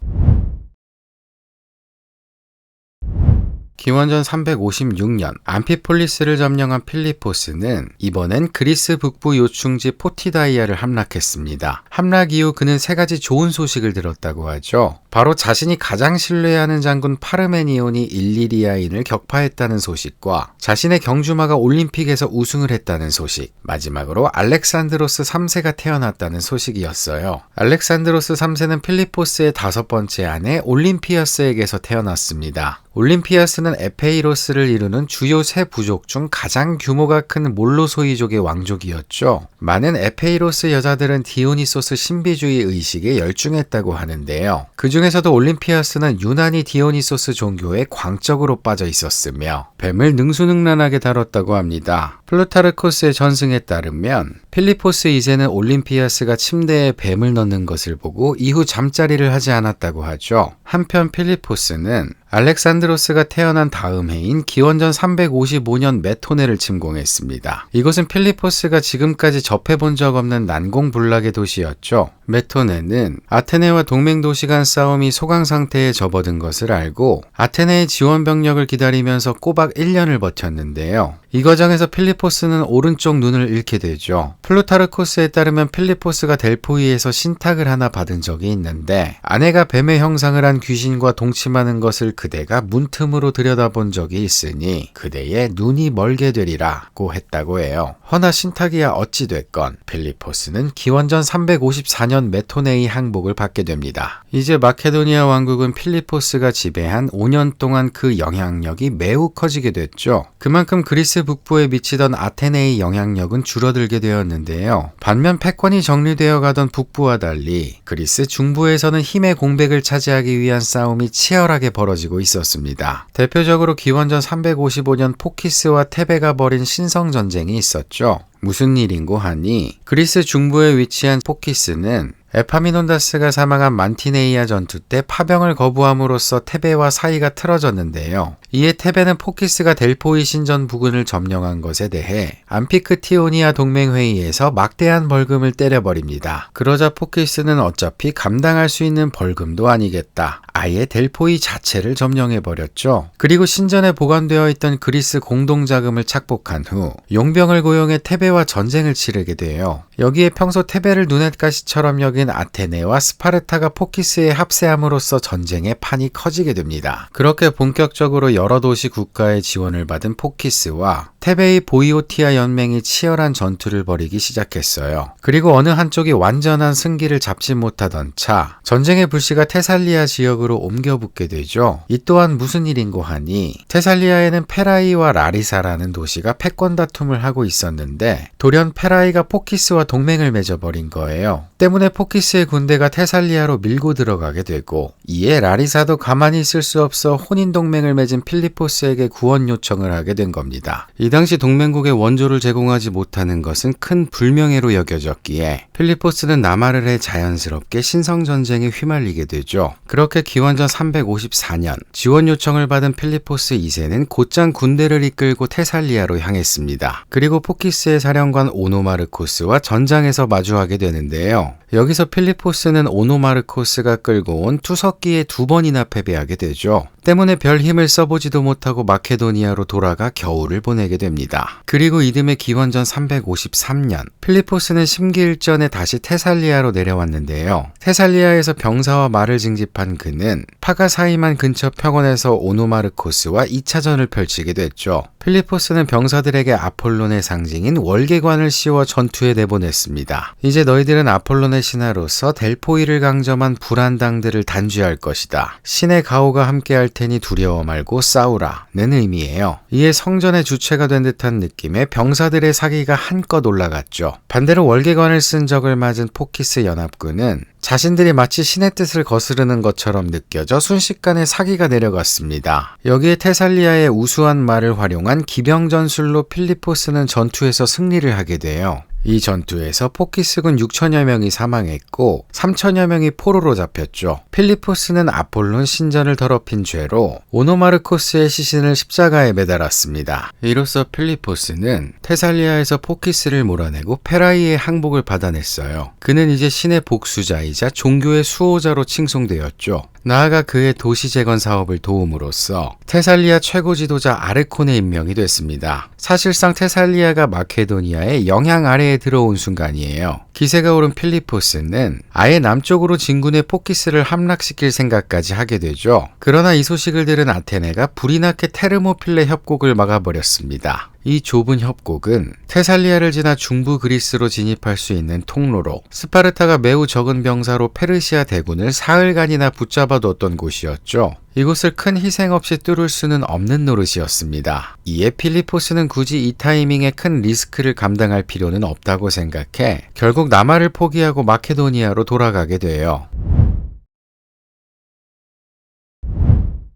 기원전 356년 암피폴리스를 점령한 필리포스는 이번엔 그리스 북부 요충지 포티다이아를 함락했습니다. 함락 이후 그는 세 가지 좋은 소식을 들었다고 하죠. 바로 자신이 가장 신뢰하는 장군 파르메니온이 일리리아인을 격파했다는 소식과 자신의 경주마가 올림픽에서 우승을 했다는 소식, 마지막으로 알렉산드로스 3세가 태어났다는 소식이었어요. 알렉산드로스 3세는 필리포스의 5번째 아내 올림피아스에게서 태어났습니다. 올림피아스는 에페이로스를 이루는 주요 세 부족 중 가장 규모가 큰 몰로소이족의 왕족이었죠. 많은 에페이로스 여자들은 디오니소스 신비주의 의식에 열중했다고 하는데요. 그 중에서도 올림피아스는 유난히 디오니소스 종교에 광적으로 빠져 있었으며 뱀을 능수능란하게 다뤘다고 합니다. 플루타르코스의 전승에 따르면 필리포스 2세는 올림피아스가 침대에 뱀을 넣는 것을 보고 이후 잠자리를 하지 않았다고 하죠. 한편 필리포스는 알렉산드로스가 태어난 다음 해인 기원전 355년 메토네를 침공했습니다. 이곳은 필리포스가 지금까지 접해본 적 없는 난공불락의 도시였죠. 메토네는 아테네와 동맹도시 간 싸움이 소강 상태에 접어든 것을 알고 아테네의 지원 병력을 기다리면서 꼬박 1년을 버텼는데요. 이 과정에서 필리포스는 오른쪽 눈을 잃게 되죠. 플루타르코스에 따르면 필리포스가 델포이에서 신탁을 하나 받은 적이 있는데 아내가 뱀의 형상을 한 귀신과 동침하는 것을 그대가 문틈으로 들여다본 적이 있으니 그대의 눈이 멀게 되리라고 했다고 해요. 허나 신탁이야 어찌 됐건 필리포스는 기원전 354년 메토네의 항복을 받게 됩니다. 이제 마케도니아 왕국은 필리포스가 지배한 5년 동안 그 영향력이 매우 커지게 됐죠. 그만큼 그리스 북부에 미치던 아테네의 영향력은 줄어들게 되었는데요. 반면 패권이 정리되어 가던 북부와 달리 그리스 중부에서는 힘의 공백을 차지하기 위한 싸움이 치열하게 벌어지고 있었습니다. 대표적으로 기원전 355년 포키스와 테베가 벌인 신성전쟁이 있었죠. 무슨 일인고 하니 그리스 중부에 위치한 포키스는 에파미논다스가 사망한 만티네이아 전투 때 파병을 거부함으로써 테베와 사이가 틀어졌는데요. 이에 테베는 포키스가 델포이 신전 부근을 점령한 것에 대해 암피크티오니아 동맹회의에서 막대한 벌금을 때려버립니다. 그러자 포키스는 어차피 감당할 수 있는 벌금도 아니겠다. 아예 델포이 자체를 점령해버렸죠. 그리고 신전에 보관되어 있던 그리스 공동자금을 착복한 후 용병을 고용해 테베와 전쟁을 치르게 돼요. 여기에 평소 테베를 눈엣가시처럼 여긴 아테네와 스파르타가 포키스에 합세함으로써 전쟁의 판이 커지게 됩니다. 그렇게 본격적으로 여러 도시 국가의 지원을 받은 포키스와 테베의 보이오티아 연맹이 치열한 전투를 벌이기 시작했어요. 그리고 어느 한쪽이 완전한 승기를 잡지 못하던 차 전쟁의 불씨가 테살리아 지역으로 옮겨붙게 되죠. 이 또한 무슨 일인고 하니 테살리아에는 페라이와 라리사라는 도시가 패권 다툼을 하고 있었는데 돌연 페라이가 포키스와 동맹을 맺어버린 거예요. 때문에 포키스의 군대가 테살리아로 밀고 들어가게 되고 이에 라리사도 가만히 있을 수 없어 혼인동맹을 맺은 필리포스에게 구원 요청을 하게 된 겁니다. 이 당시 동맹국의 원조를 제공하지 못하는 것은 큰 불명예로 여겨졌기에 필리포스는 남하를 해 자연스럽게 신성전쟁에 휘말리게 되죠. 그렇게 기원전 354년 지원 요청을 받은 필리포스 2세는 곧장 군대를 이끌고 테살리아로 향했습니다. 그리고 포키스의 사령관 오노마르코스와 전장에서 마주하게 되는데요. 여기서 필리포스는 오노마르코스가 끌고 온 투석기에 2번이나 패배하게 되죠. 때문에 별 힘을 써보지도 못하고 마케도니아로 돌아가 겨울을 보내게 됩니다. 그리고 이듬해 기원전 353년 필리포스는 심기일전에 다시 테살리아로 내려왔는데요. 테살리아에서 병사와 말을 징집한 그는 파가사이만 근처 평원에서 오노마르코스와 2차전을 펼치게 됐죠. 필리포스는 병사들에게 아폴론의 상징인 월계관을 씌워 전투에 내보냈습니다. 이제 너희들은 아폴론의 신하로서 델포이를 강점한 불안당들을 단죄할 것이다. 신의 가호가 함께할 테니 두려워 말고 싸우라는 의미예요. 이에 성전의 주체가 된 듯한 느낌에 병사들의 사기가 한껏 올라갔죠. 반대로 월계관을 쓴 적을 맞은 포키스 연합군은 자신들이 마치 신의 뜻을 거스르는 것처럼 느껴져 순식간에 사기가 내려갔습니다. 여기에 테살리아의 우수한 말을 활용한 기병전술로 필리포스는 전투에서 승리를 하게 돼요. 이 전투에서 포키스군 6천여 명이 사망했고 3천여 명이 포로로 잡혔죠. 필리포스는 아폴론 신전을 더럽힌 죄로 오노마르코스의 시신을 십자가에 매달았습니다. 이로써 필리포스는 테살리아에서 포키스를 몰아내고 페라이의 항복을 받아냈어요. 그는 이제 신의 복수자이자 종교의 수호자로 칭송되었죠. 나아가 그의 도시 재건 사업을 도움으로써 테살리아 최고 지도자 아르콘에 임명이 됐습니다. 사실상 테살리아가 마케도니아의 영향 아래에 들어온 순간이에요. 기세가 오른 필리포스는 아예 남쪽으로 진군해 포키스를 함락시킬 생각까지 하게 되죠. 그러나 이 소식을 들은 아테네가 불이 나게 테르모필레 협곡을 막아버렸습니다. 이 좁은 협곡은 테살리아를 지나 중부 그리스로 진입할 수 있는 통로로 스파르타가 매우 적은 병사로 페르시아 대군을 사흘간이나 붙잡아뒀던 곳이었죠. 이곳을 큰 희생 없이 뚫을 수는 없는 노릇이었습니다. 이에 필리포스는 굳이 이 타이밍에 큰 리스크를 감당할 필요는 없다고 생각해 결국 남하를 포기하고 마케도니아로 돌아가게 돼요.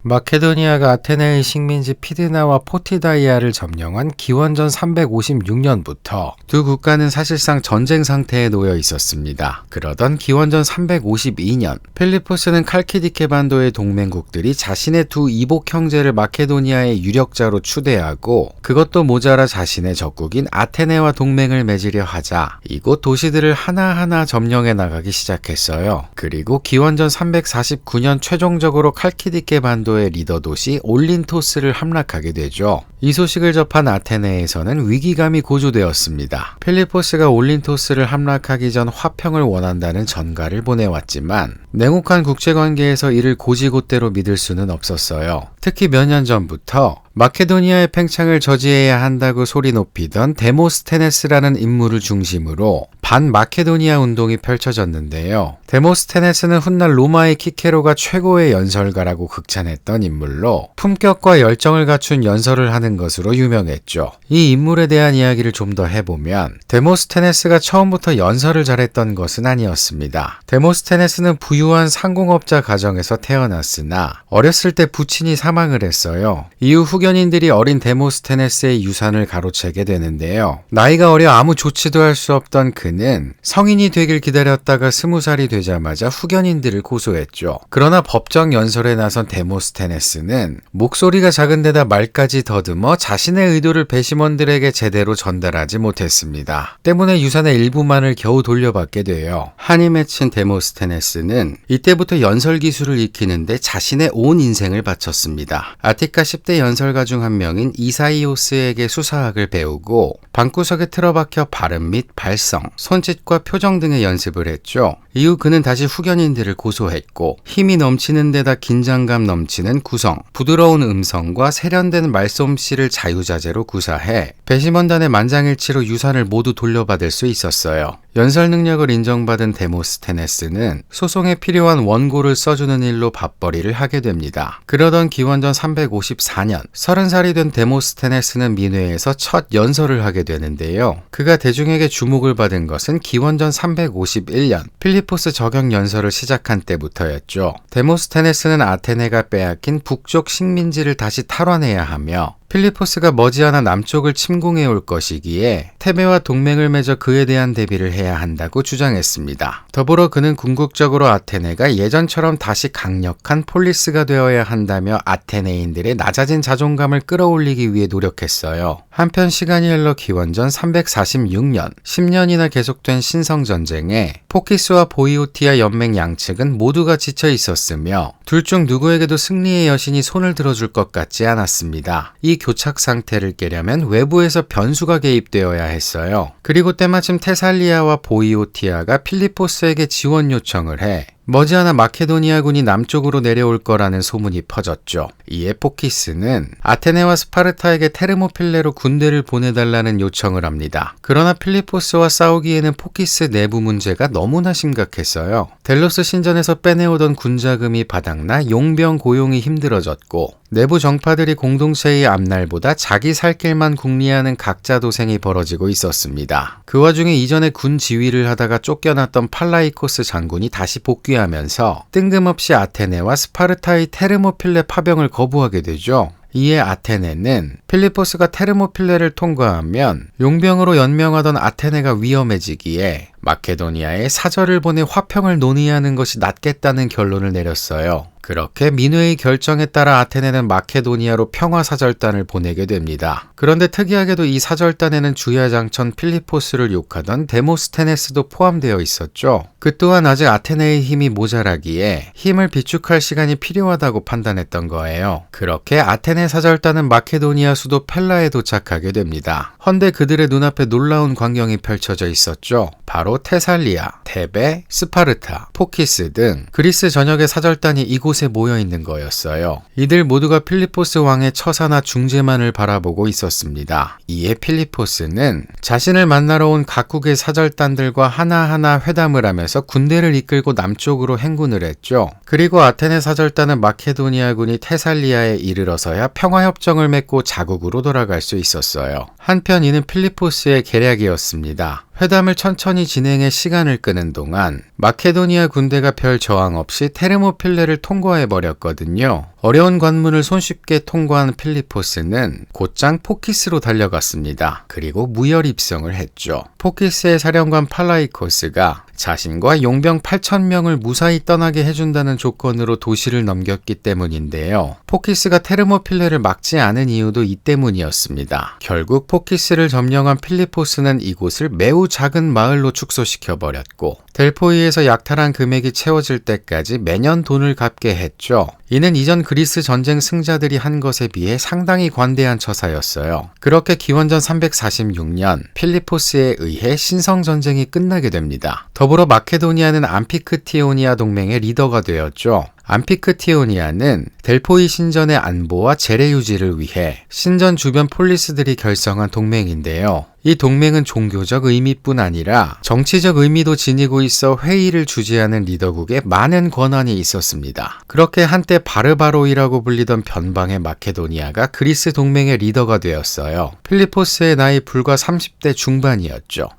마케도니아가 아테네의 식민지 피드나와 포티다이아를 점령한 기원전 356년부터 두 국가는 사실상 전쟁 상태에 놓여 있었습니다. 그러던 기원전 352년 필리포스는 칼키디케 반도의 동맹국들이 자신의 두 이복 형제를 마케도니아의 유력자로 추대하고 그것도 모자라 자신의 적국인 아테네와 동맹을 맺으려 하자 이곳 도시들을 하나하나 점령해 나가기 시작했어요. 그리고 기원전 349년 최종적으로 칼키디케 반도의 리더 도시 올린토스를 함락하게 되죠. 이 소식을 접한 아테네에서는 위기감이 고조되었습니다. 필리포스가 올린토스를 함락하기 전 화평을 원한다는 전가를 보내왔지만 냉혹한 국제관계에서 이를 고지곳대로 믿을 수는 없었어요. 특히 몇 년 전부터 마케도니아의 팽창을 저지해야 한다고 소리 높이던 데모스테네스라는 인물을 중심으로 반마케도니아 운동이 펼쳐졌는데요. 데모스테네스는 훗날 로마의 키케로가 최고의 연설가라고 극찬했던 인물로 품격과 열정을 갖춘 연설을 하는 것으로 유명했죠. 이 인물에 대한 이야기를 좀 더 해보면 데모스테네스가 처음부터 연설을 잘했던 것은 아니었습니다. 데모스테네스는 부유한 상공업자 가정에서 태어났으나 어렸을 때 부친이 사망을 했어요. 이후 후견인들이 어린 데모스테네스의 유산을 가로채게 되는데요. 나이가 어려 아무 조치도 할 수 없던 그는 성인이 되길 기다렸다가 20살이 되자마자 후견인들을 고소했죠. 그러나 법정 연설에 나선 데모스테네스는 목소리가 작은 데다 말까지 더듬어 자신의 의도를 배심원들에게 제대로 전달하지 못했습니다. 때문에 유산의 일부만을 겨우 돌려받게 돼요. 한이 맺힌 데모스테네스는 이때부터 연설 기술을 익히는데 자신의 온 인생을 바쳤습니다. 아티카 10대 연설가 중 한 명인 이사이오스에게 수사학을 배우고 방구석에 틀어박혀 발음 및 발성, 손짓과 표정 등의 연습을 했죠. 이후 그는 다시 후견인들을 고소했고 힘이 넘치는 데다 긴장감 넘치는 구성, 부드러운 음성과 세련된 말솜씨를 자유자재로 구사해 배심원단의 만장일치로 유산을 모두 돌려받을 수 있었어요. 연설 능력을 인정받은 데모스테네스는 소송에 필요한 원고를 써주는 일로 밥벌이를 하게 됩니다. 그러던 기원전 354년 30살이 된 데모스테네스는 민회에서 첫 연설을 하게 되는데요. 그가 대중에게 주목을 받은 것은 기원전 351년 필리포스 저격 연설을 시작한 때부터였죠. 데모스테네스는 아테네가 빼앗긴 북쪽 식민지를 다시 탈환해야 하며 필리포스가 머지않아 남쪽을 침공해 올 것이기에 테베와 동맹을 맺어 그에 대한 대비를 해야 한다고 주장했습니다. 더불어 그는 궁극적으로 아테네가 예전처럼 다시 강력한 폴리스가 되어야 한다며 아테네인들의 낮아진 자존감을 끌어올리기 위해 노력했어요. 한편 시간이 흘러 기원전 346년 10년이나 계속된 신성전쟁에 포키스와 보이오티아 연맹 양측은 모두가 지쳐 있었으며 둘 중 누구에게도 승리의 여신이 손을 들어줄 것 같지 않았습니다. 이 교착 상태를 깨려면 외부에서 변수가 개입되어야 했어요. 그리고 때마침 테살리아와 보이오티아가 필리포스에게 지원 요청을 해 머지않아 마케도니아군이 남쪽으로 내려올 거라는 소문이 퍼졌죠. 이에 포키스는 아테네와 스파르타에게 테르모필레로 군대를 보내달라는 요청을 합니다. 그러나 필리포스와 싸우기에는 포키스 내부 문제가 너무나 심각했어요. 델로스 신전에서 빼내오던 군자금이 바닥나 용병 고용이 힘들어졌고 내부 정파들이 공동체의 앞날보다 자기 살 길만 궁리하는 각자 도생이 벌어지고 있었습니다. 그 와중에 이전에 군 지휘를 하다가 쫓겨났던 팔라이코스 장군이 다시 복귀하면서 뜬금없이 아테네와 스파르타의 테르모필레 파병을 거부하게 되죠. 이에 아테네는 필리포스가 테르모필레를 통과하면 용병으로 연명하던 아테네가 위험해지기에 마케도니아에 사절을 보내 화평을 논의하는 것이 낫겠다는 결론을 내렸어요. 그렇게 민회의 결정에 따라 아테네는 마케도니아로 평화사절단을 보내게 됩니다. 그런데 특이하게도 이 사절단에는 주야장천 필리포스를 욕하던 데모스테네스도 포함되어 있었죠. 그 또한 아직 아테네의 힘이 모자라기에 힘을 비축할 시간이 필요하다고 판단했던 거예요. 그렇게 아테네 사절단은 마케도니아 수도 펠라에 도착하게 됩니다. 헌데 그들의 눈앞에 놀라운 광경이 펼쳐져 있었죠. 바로 테살리아, 테베, 스파르타, 포키스 등 그리스 전역의 사절단이 이곳에 모여 있는 거였어요. 이들 모두가 필리포스 왕의 처사나 중재만을 바라보고 있었습니다. 이에 필리포스는 자신을 만나러 온 각국의 사절단들과 하나하나 회담을 하면서 군대를 이끌고 남쪽으로 행군을 했죠. 그리고 아테네 사절단은 마케도니아군이 테살리아에 이르러서야 평화협정을 맺고 자국으로 돌아갈 수 있었어요. 한편 이는 필리포스의 계략이었습니다. 회담을 천천히 진행해 시간을 끄는 동안 마케도니아 군대가 별 저항 없이 테르모필레를 통과해버렸거든요. 어려운 관문을 손쉽게 통과한 필리포스는 곧장 포키스로 달려갔습니다. 그리고 무혈 입성을 했죠. 포키스의 사령관 팔라이코스가 자신과 용병 8,000명을 무사히 떠나게 해준다는 조건으로 도시를 넘겼기 때문인데요. 포키스가 테르모필레를 막지 않은 이유도 이 때문이었습니다. 결국 포키스를 점령한 필리포스는 이곳을 매우 작은 마을로 축소시켜버렸고 델포이에서 약탈한 금액이 채워질 때까지 매년 돈을 갚게 했죠. 이는 이전 그리스 전쟁 승자들이 한 것에 비해 상당히 관대한 처사였어요. 그렇게 기원전 346년 필리포스에 의해 신성전쟁이 끝나게 됩니다. 더불어 마케도니아는 암피크티오니아 동맹의 리더가 되었죠. 암피크티오니아는 델포이 신전의 안보와 재래 유지를 위해 신전 주변 폴리스들이 결성한 동맹인데요. 이 동맹은 종교적 의미뿐 아니라 정치적 의미도 지니고 있어 회의를 주재하는 리더국에 많은 권한이 있었습니다. 그렇게 한때 바르바로이라고 불리던 변방의 마케도니아가 그리스 동맹의 리더가 되었어요. 필리포스의 나이 불과 30대 중반이었죠.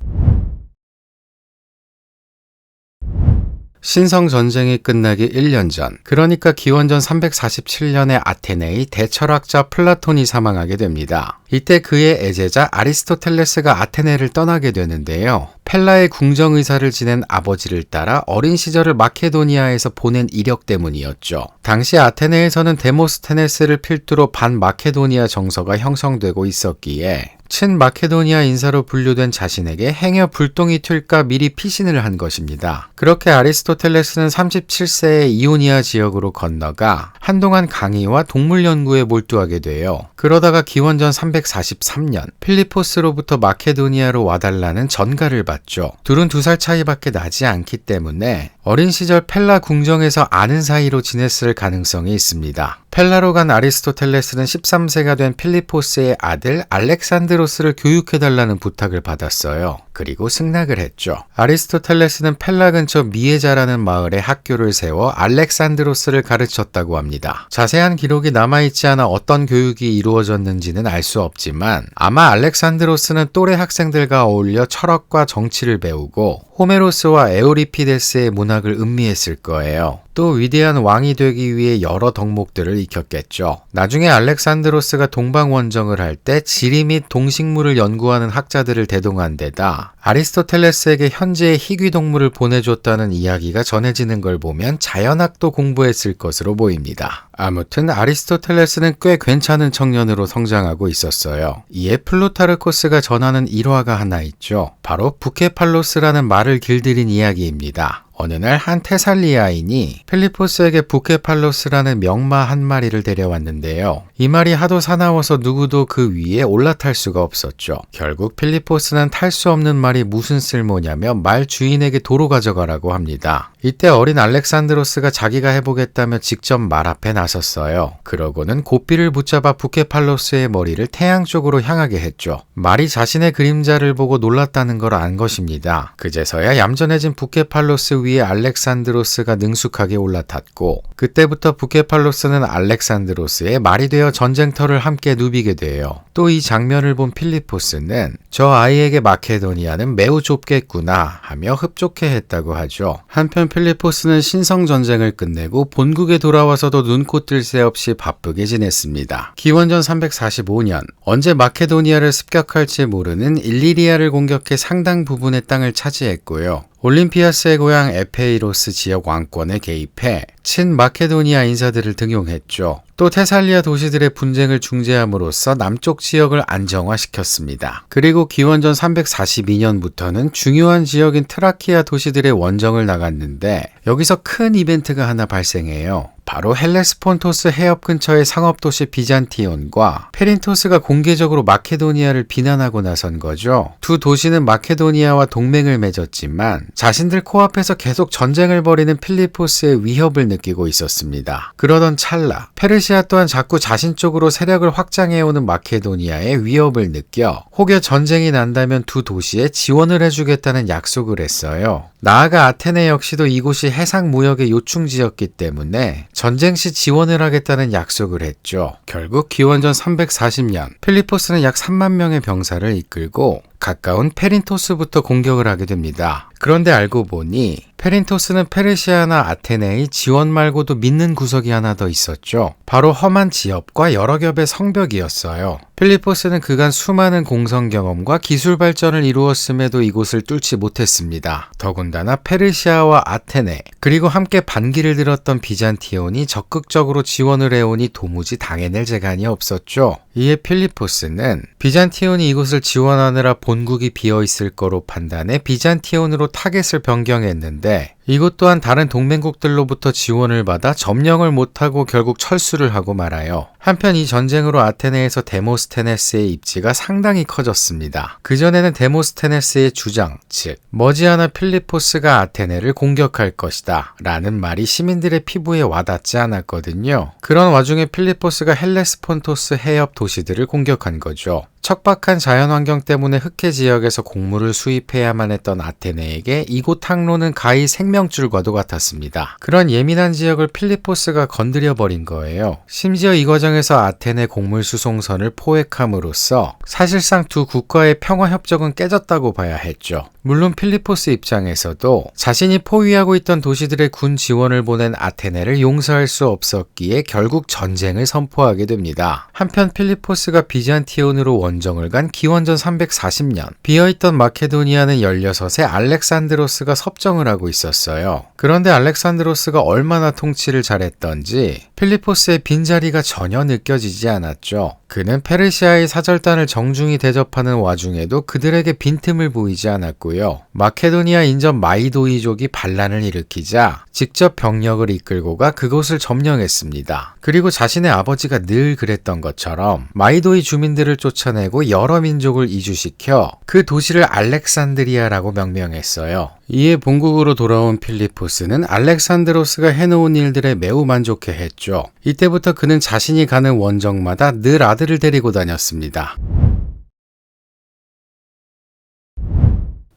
신성전쟁이 끝나기 1년 전, 그러니까 기원전 347년에 아테네의 대철학자 플라톤이 사망하게 됩니다. 이때 그의 애제자 아리스토텔레스가 아테네를 떠나게 되는데요. 펠라의 궁정의사를 지낸 아버지를 따라 어린 시절을 마케도니아에서 보낸 이력 때문이었죠. 당시 아테네에서는 데모스테네스를 필두로 반마케도니아 정서가 형성되고 있었기에 친마케도니아 인사로 분류된 자신에게 행여 불똥이 튈까 미리 피신을 한 것입니다. 그렇게 아리스토텔레스는 37세에 이오니아 지역으로 건너가 한동안 강의와 동물 연구에 몰두하게 돼요. 그러다가 기원전 343년 필리포스로부터 마케도니아로 와달라는 전가를 받죠. 둘은 2살 차이밖에 나지 않기 때문에 어린 시절 펠라 궁정에서 아는 사이로 지냈을 가능성이 있습니다. 펠라로 간 아리스토텔레스는 13세가 된 필리포스의 아들 알렉산드로스를 교육해달라는 부탁을 받았어요. 그리고 승낙을 했죠. 아리스토텔레스는 펠라 근처 미에자라는 마을에 학교를 세워 알렉산드로스를 가르쳤다고 합니다. 자세한 기록이 남아있지 않아 어떤 교육이 이루어졌는지는 알 수 없지만 아마 알렉산드로스는 또래 학생들과 어울려 철학과 정치를 배우고 호메로스와 에오리피데스의 문학을 음미했을 거예요. 또 위대한 왕이 되기 위해 여러 덕목들을 익혔겠죠. 나중에 알렉산드로스가 동방원정을 할 때 지리 및 동식물을 연구하는 학자들을 대동한 데다 아리스토텔레스에게 현재의 희귀동물을 보내줬다는 이야기가 전해지는 걸 보면 자연학도 공부했을 것으로 보입니다. 아무튼 아리스토텔레스는 꽤 괜찮은 청년으로 성장하고 있었어요. 이에 플루타르코스가 전하는 일화가 하나 있죠. 바로 부케팔로스라는 말을 길들인 이야기입니다. 어느 날 한 테살리아인이 필리포스에게 부케팔로스라는 명마 한 마리를 데려왔는데요. 이 말이 하도 사나워서 누구도 그 위에 올라탈 수가 없었죠. 결국 필리포스는 탈 수 없는 말이 무슨 쓸모냐며 말 주인에게 도로 가져가라고 합니다. 이때 어린 알렉산드로스가 자기가 해보겠다며 직접 말 앞에 나섰어요. 그러고는 고삐를 붙잡아 부케팔로스의 머리를 태양 쪽으로 향하게 했죠. 말이 자신의 그림자를 보고 놀랐다는 걸 안 것입니다. 그제서야 얌전해진 부케팔로스 위에 알렉산드로스가 능숙하게 올라탔고 그때부터 부케팔로스는 알렉산드로스의 말이 되어 전쟁터를 함께 누비게 돼요. 또 이 장면을 본 필리포스는 저 아이에게 마케도니아는 매우 좁겠구나 하며 흡족해 했다고 하죠. 한편 필리포스는 신성전쟁을 끝내고 본국에 돌아와서도 눈코 뜰 새 없이 바쁘게 지냈습니다. 기원전 345년 언제 마케도니아를 습격할지 모르는 일리리아를 공격해 상당 부분의 땅을 차지했고요. 올림피아스의 고향 에페이로스 지역 왕권에 개입해 친마케도니아 인사들을 등용했죠. 또 테살리아 도시들의 분쟁을 중재함으로써 남쪽 지역을 안정화시켰습니다. 그리고 기원전 342년부터는 중요한 지역인 트라키아 도시들의 원정을 나갔는데 여기서 큰 이벤트가 하나 발생해요. 바로 헬레스폰토스 해협 근처의 상업도시 비잔티온과 페린토스가 공개적으로 마케도니아를 비난하고 나선 거죠. 두 도시는 마케도니아와 동맹을 맺었지만 자신들 코앞에서 계속 전쟁을 벌이는 필리포스의 위협을 느끼고 있었습니다. 그러던 찰나 페르시아 또한 자꾸 자신 쪽으로 세력을 확장해오는 마케도니아의 위협을 느껴 혹여 전쟁이 난다면 두 도시에 지원을 해주겠다는 약속을 했어요. 나아가 아테네 역시도 이곳이 해상 무역의 요충지였기 때문에 전쟁 시 지원을 하겠다는 약속을 했죠. 결국 기원전 340년 필리포스는 약 3만 명의 병사를 이끌고 가까운 페린토스부터 공격을 하게 됩니다. 그런데 알고 보니 페린토스는 페르시아나 아테네의 지원 말고도 믿는 구석이 하나 더 있었죠. 바로 험한 지역과 여러 겹의 성벽이었어요. 필리포스는 그간 수많은 공성 경험과 기술 발전을 이루었음에도 이곳을 뚫지 못했습니다. 더군다나 페르시아와 아테네 그리고 함께 반기를 들었던 비잔티온이 적극적으로 지원을 해오니 도무지 당해낼 재간이 없었죠. 이에 필리포스는 비잔티온이 이곳을 지원하느라 본국이 비어있을 거로 판단해 비잔티온으로 타겟을 변경했는데 이곳 또한 다른 동맹국들로부터 지원을 받아 점령을 못하고 결국 철수를 하고 말아요. 한편 이 전쟁으로 아테네에서 데모스테네스의 입지가 상당히 커졌습니다. 그전에는 데모스테네스의 주장, 즉 머지않아 필리포스가 아테네를 공격할 것이다 라는 말이 시민들의 피부에 와닿지 않았거든요. 그런 와중에 필리포스가 헬레스폰토스 해협 도시들을 공격한 거죠. 척박한 자연환경 때문에 흑해 지역에서 곡물을 수입해야만 했던 아테네에게 이곳 항로는 가히 생명줄과도 같았습니다. 그런 예민한 지역을 필리포스가 건드려버린 거예요. 심지어 이 과정에서 아테네 곡물 수송선을 포획함으로써 사실상 두 국가의 평화협정은 깨졌다고 봐야 했죠. 물론 필리포스 입장에서도 자신이 포위하고 있던 도시들의 군 지원을 보낸 아테네를 용서할 수 없었기에 결국 전쟁을 선포하게 됩니다. 한편 필리포스가 비잔티온으로 원정을 간 기원전 340년 비어있던 마케도니아는 16세 알렉산드로스가 섭정을 하고 있었어요. 그런데 알렉산드로스가 얼마나 통치를 잘했던지 필리포스의 빈자리가 전혀 느껴지지 않았죠. 그는 페르시아의 사절단을 정중히 대접하는 와중에도 그들에게 빈틈을 보이지 않았고요. 마케도니아 인접 마이도이족이 반란을 일으키자 직접 병력을 이끌고 가 그곳을 점령했습니다. 그리고 자신의 아버지가 늘 그랬던 것처럼 마이도이 주민들을 쫓아내고 여러 민족을 이주시켜 그 도시를 알렉산드리아라고 명명했어요. 이에 본국으로 돌아온 필리포스는 알렉산드로스가 해놓은 일들에 매우 만족해했죠. 이때부터 그는 자신이 가는 원정마다 늘 아들을 데리고 다녔습니다.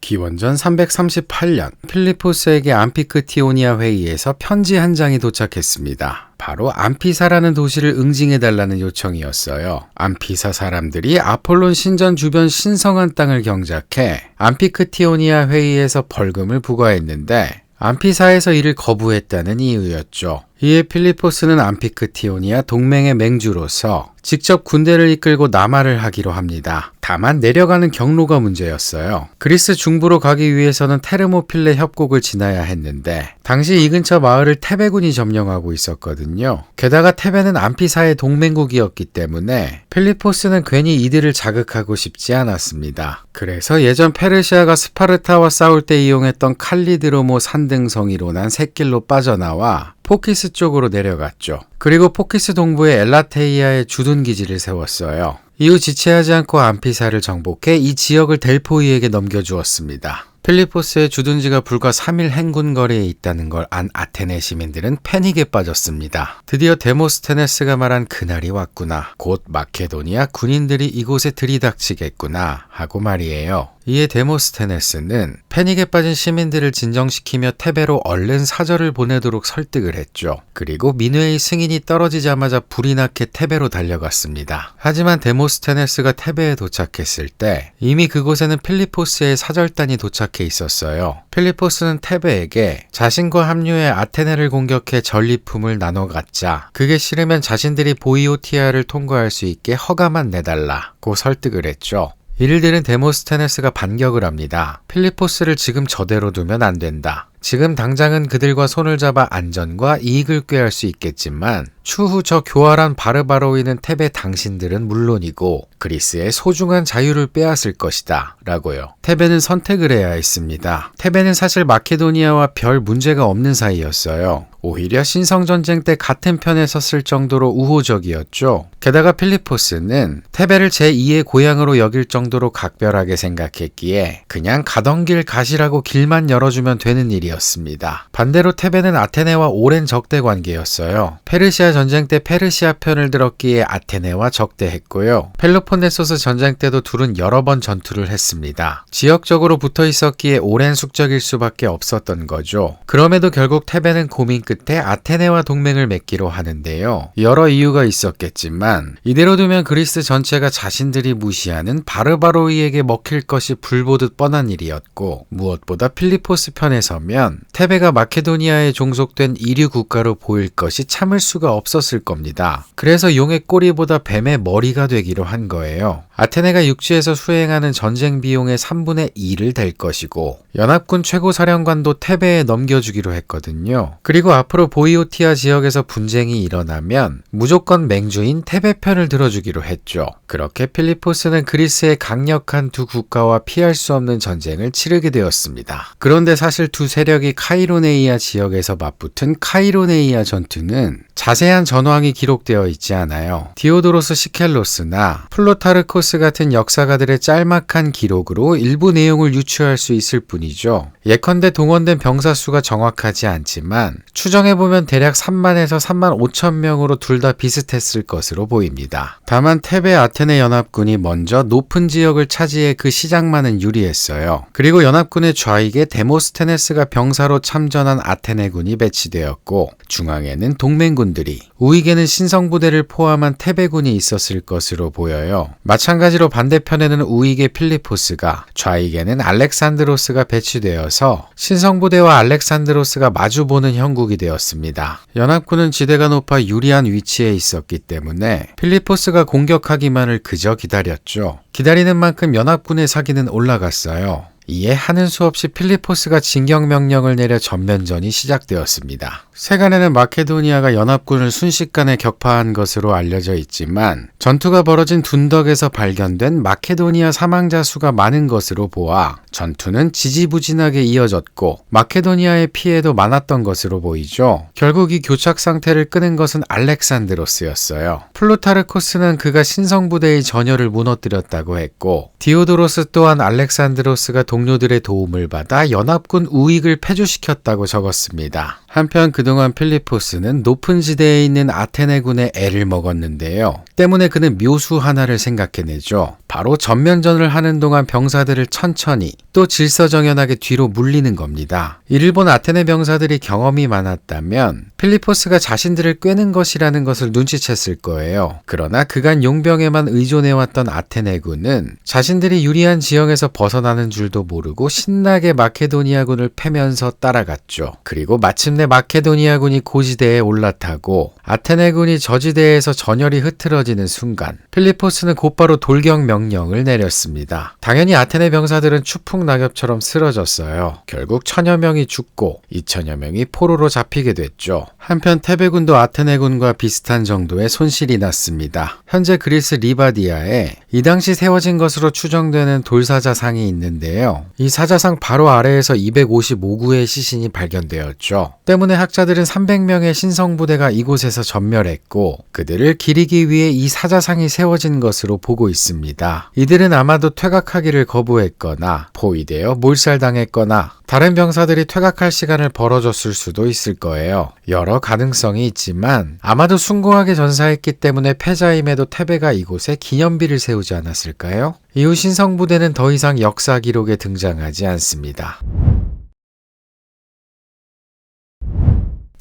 기원전 338년 필리포스에게 암피크티오니아 회의에서 편지 한 장이 도착했습니다. 바로 암피사라는 도시를 응징해달라는 요청이었어요. 암피사 사람들이 아폴론 신전 주변 신성한 땅을 경작해 암피크티오니아 회의에서 벌금을 부과했는데 암피사에서 이를 거부했다는 이유였죠. 이에 필리포스는 암피크티오니아 동맹의 맹주로서 직접 군대를 이끌고 남하를 하기로 합니다. 다만 내려가는 경로가 문제였어요. 그리스 중부로 가기 위해서는 테르모필레 협곡을 지나야 했는데 당시 이 근처 마을을 테베군이 점령하고 있었거든요. 게다가 테베는 암피사의 동맹국이었기 때문에 필리포스는 괜히 이들을 자극하고 싶지 않았습니다. 그래서 예전 페르시아가 스파르타와 싸울 때 이용했던 칼리드로모 산등성이로 난 샛길로 빠져나와 포키스 쪽으로 내려갔죠. 그리고 포키스 동부의 엘라테이아에 주둔 기지를 세웠어요. 이후 지체하지 않고 암피사를 정복해 이 지역을 델포이에게 넘겨주었습니다. 필리포스의 주둔지가 불과 3일 행군 거리에 있다는 걸 안 아테네 시민들은 패닉에 빠졌습니다. 드디어 데모스테네스가 말한 그날이 왔구나. 곧 마케도니아 군인들이 이곳에 들이닥치겠구나 하고 말이에요. 이에 데모스테네스는 패닉에 빠진 시민들을 진정시키며 테베로 얼른 사절을 보내도록 설득을 했죠. 그리고 민회의 승인이 떨어지자마자 불이 나게 테베로 달려갔습니다. 하지만 데모스테네스가 테베에 도착했을 때 이미 그곳에는 필리포스의 사절단이 도착해 있었어요. 필리포스는 테베에게 자신과 합류해 아테네를 공격해 전리품을 나눠 갖자. 그게 싫으면 자신들이 보이오티아를 통과할 수 있게 허가만 내달라고 설득을 했죠. 이를 들은 데모스테네스가 반격을 합니다. 필리포스를 지금 저대로 두면 안 된다. 지금 당장은 그들과 손을 잡아 안전과 이익을 꾀할 수 있겠지만 추후 저 교활한 바르바로이는 테베 당신들은 물론이고 그리스의 소중한 자유를 빼앗을 것이다 라고요. 테베는 선택을 해야 했습니다. 테베는 사실 마케도니아와 별 문제가 없는 사이였어요. 오히려 신성전쟁 때 같은 편에 섰을 정도로 우호적이었죠. 게다가 필리포스는 테베를 제2의 고향으로 여길 정도로 각별하게 생각했기에 그냥 가던 길 가시라고 길만 열어주면 되는 일이었습니다. 반대로 테베는 아테네와 오랜 적대 관계였어요. 페르시아 전쟁 때 페르시아 편을 들었기에 아테네와 적대했고요. 펠로폰네소스 전쟁 때도 둘은 여러 번 전투를 했습니다. 지역적으로 붙어 있었기에 오랜 숙적일 수밖에 없었던 거죠. 그럼에도 결국 테베는 고민 끝에 아테네와 동맹을 맺기로 하는데요. 여러 이유가 있었겠지만 이대로 두면 그리스 전체가 자신들이 무시하는 바르바로이에게 먹힐 것이 불보듯 뻔한 일이었고 무엇보다 필리포스 편에 서면 테베가 마케도니아에 종속된 이류 국가로 보일 것이 참을 수가 없었을 겁니다. 그래서 용의 꼬리보다 뱀의 머리가 되기로 한 거예요. 아테네가 육지에서 수행하는 전쟁 비용의 3분의 2를 댈 것이고 연합군 최고사령관도 테베에 넘겨주기로 했거든요. 그리고 앞으로 보이오티아 지역에서 분쟁이 일어나면 무조건 맹주인 테베 편을 들어주기로 했죠. 그렇게 필리포스는 그리스의 강력한 두 국가와 피할 수 없는 전쟁을 치르게 되었습니다. 그런데 사실 두 세력이 카이로네이아 지역에서 맞붙은 카이로네이아 전투는 자세한 전황이 기록되어 있지 않아요. 디오도로스 시켈로스나 플루타르코스 같은 역사가들의 짤막한 기록으로 일부 내용을 유추할 수 있을 뿐이죠. 예컨대 동원된 병사 수가 정확하지 않지만 추정해보면 대략 3만에서 3만 5천 명으로 둘 다 비슷했을 것으로 보입니다. 다만 테베 아테네 연합군이 먼저 높은 지역을 차지해 그 시작만은 유리했어요. 그리고 연합군의 좌익에 데모스테네스가 병사로 참전한 아테네군이 배치되었고 중앙에는 동맹군들이, 우익에는 신성부대를 포함한 테베군이 있었을 것으로 보여요. 마찬가지로 반대편에는 우익의 필리포스가, 좌익에는 알렉산드로스가 배치되어서 신성부대와 알렉산드로스가 마주보는 형국이 되었습니다. 연합군은 지대가 높아 유리한 위치에 있었기 때문에 필리포스가 공격하기만을 그저 기다렸죠. 기다리는 만큼 연합군의 사기는 올라갔어요. 이에 하는 수 없이 필리포스가 진격명령을 내려 전면전이 시작되었습니다. 세간에는 마케도니아가 연합군을 순식간에 격파한 것으로 알려져 있지만 전투가 벌어진 둔덕에서 발견된 마케도니아 사망자 수가 많은 것으로 보아 전투는 지지부진하게 이어졌고 마케도니아의 피해도 많았던 것으로 보이죠. 결국 이 교착 상태를 끄는 것은 알렉산드로스였어요. 플루타르코스는 그가 신성부대의 전열을 무너뜨렸다고 했고 디오도로스 또한 알렉산드로스가 동료들의 도움을 받아 연합군 우익을 패주시켰다고 적었습니다. 한편 그동안 필리포스는 높은 지대에 있는 아테네군의 애를 먹었는데요. 때문에 그는 묘수 하나를 생각해내죠. 바로 전면전을 하는 동안 병사들을 천천히 또 질서정연하게 뒤로 물리는 겁니다. 이를 본 아테네 병사들이 경험이 많았다면 필리포스가 자신들을 꿰는 것이라는 것을 눈치챘을 거예요. 그러나 그간 용병에만 의존해왔던 아테네군은 자신들이 유리한 지역에서 벗어나는 줄도 모르고 신나게 마케도니아군을 패면서 따라갔죠. 그리고 마침내 마케도니아군이 고지대에 올라타고 아테네군이 저지대에서 전열이 흐트러지는 순간 필리포스는 곧바로 돌격 명령을 내렸습니다. 당연히 아테네 병사들은 추풍 낙엽처럼 쓰러졌어요. 결국 1000여 명이 죽고 2000여 명이 포로로 잡히게 됐죠. 한편 테베군도 아테네군과 비슷한 정도의 손실이 났습니다. 현재 그리스 리바디아에 이 당시 세워진 것으로 추정되는 돌사자상이 있는데요. 이 사자상 바로 아래에서 255구의 시신이 발견되었죠. 때문에 학자들은 300명의 신성부대가 이곳에서 전멸했고 그들을 기리기 위해 이 사자상이 세워진 것으로 보고 있습니다. 이들은 아마도 퇴각하기를 거부했거나 포위되어 몰살당했거나 다른 병사들이 퇴각할 시간을 벌어줬을 수도 있을 거예요. 여러 가능성이 있지만 아마도 숭고하게 전사했기 때문에 패자임에도 테베가 이곳에 기념비를 세우지 않았을까요? 이후 신성부대는 더 이상 역사 기록에 등장하지 않습니다.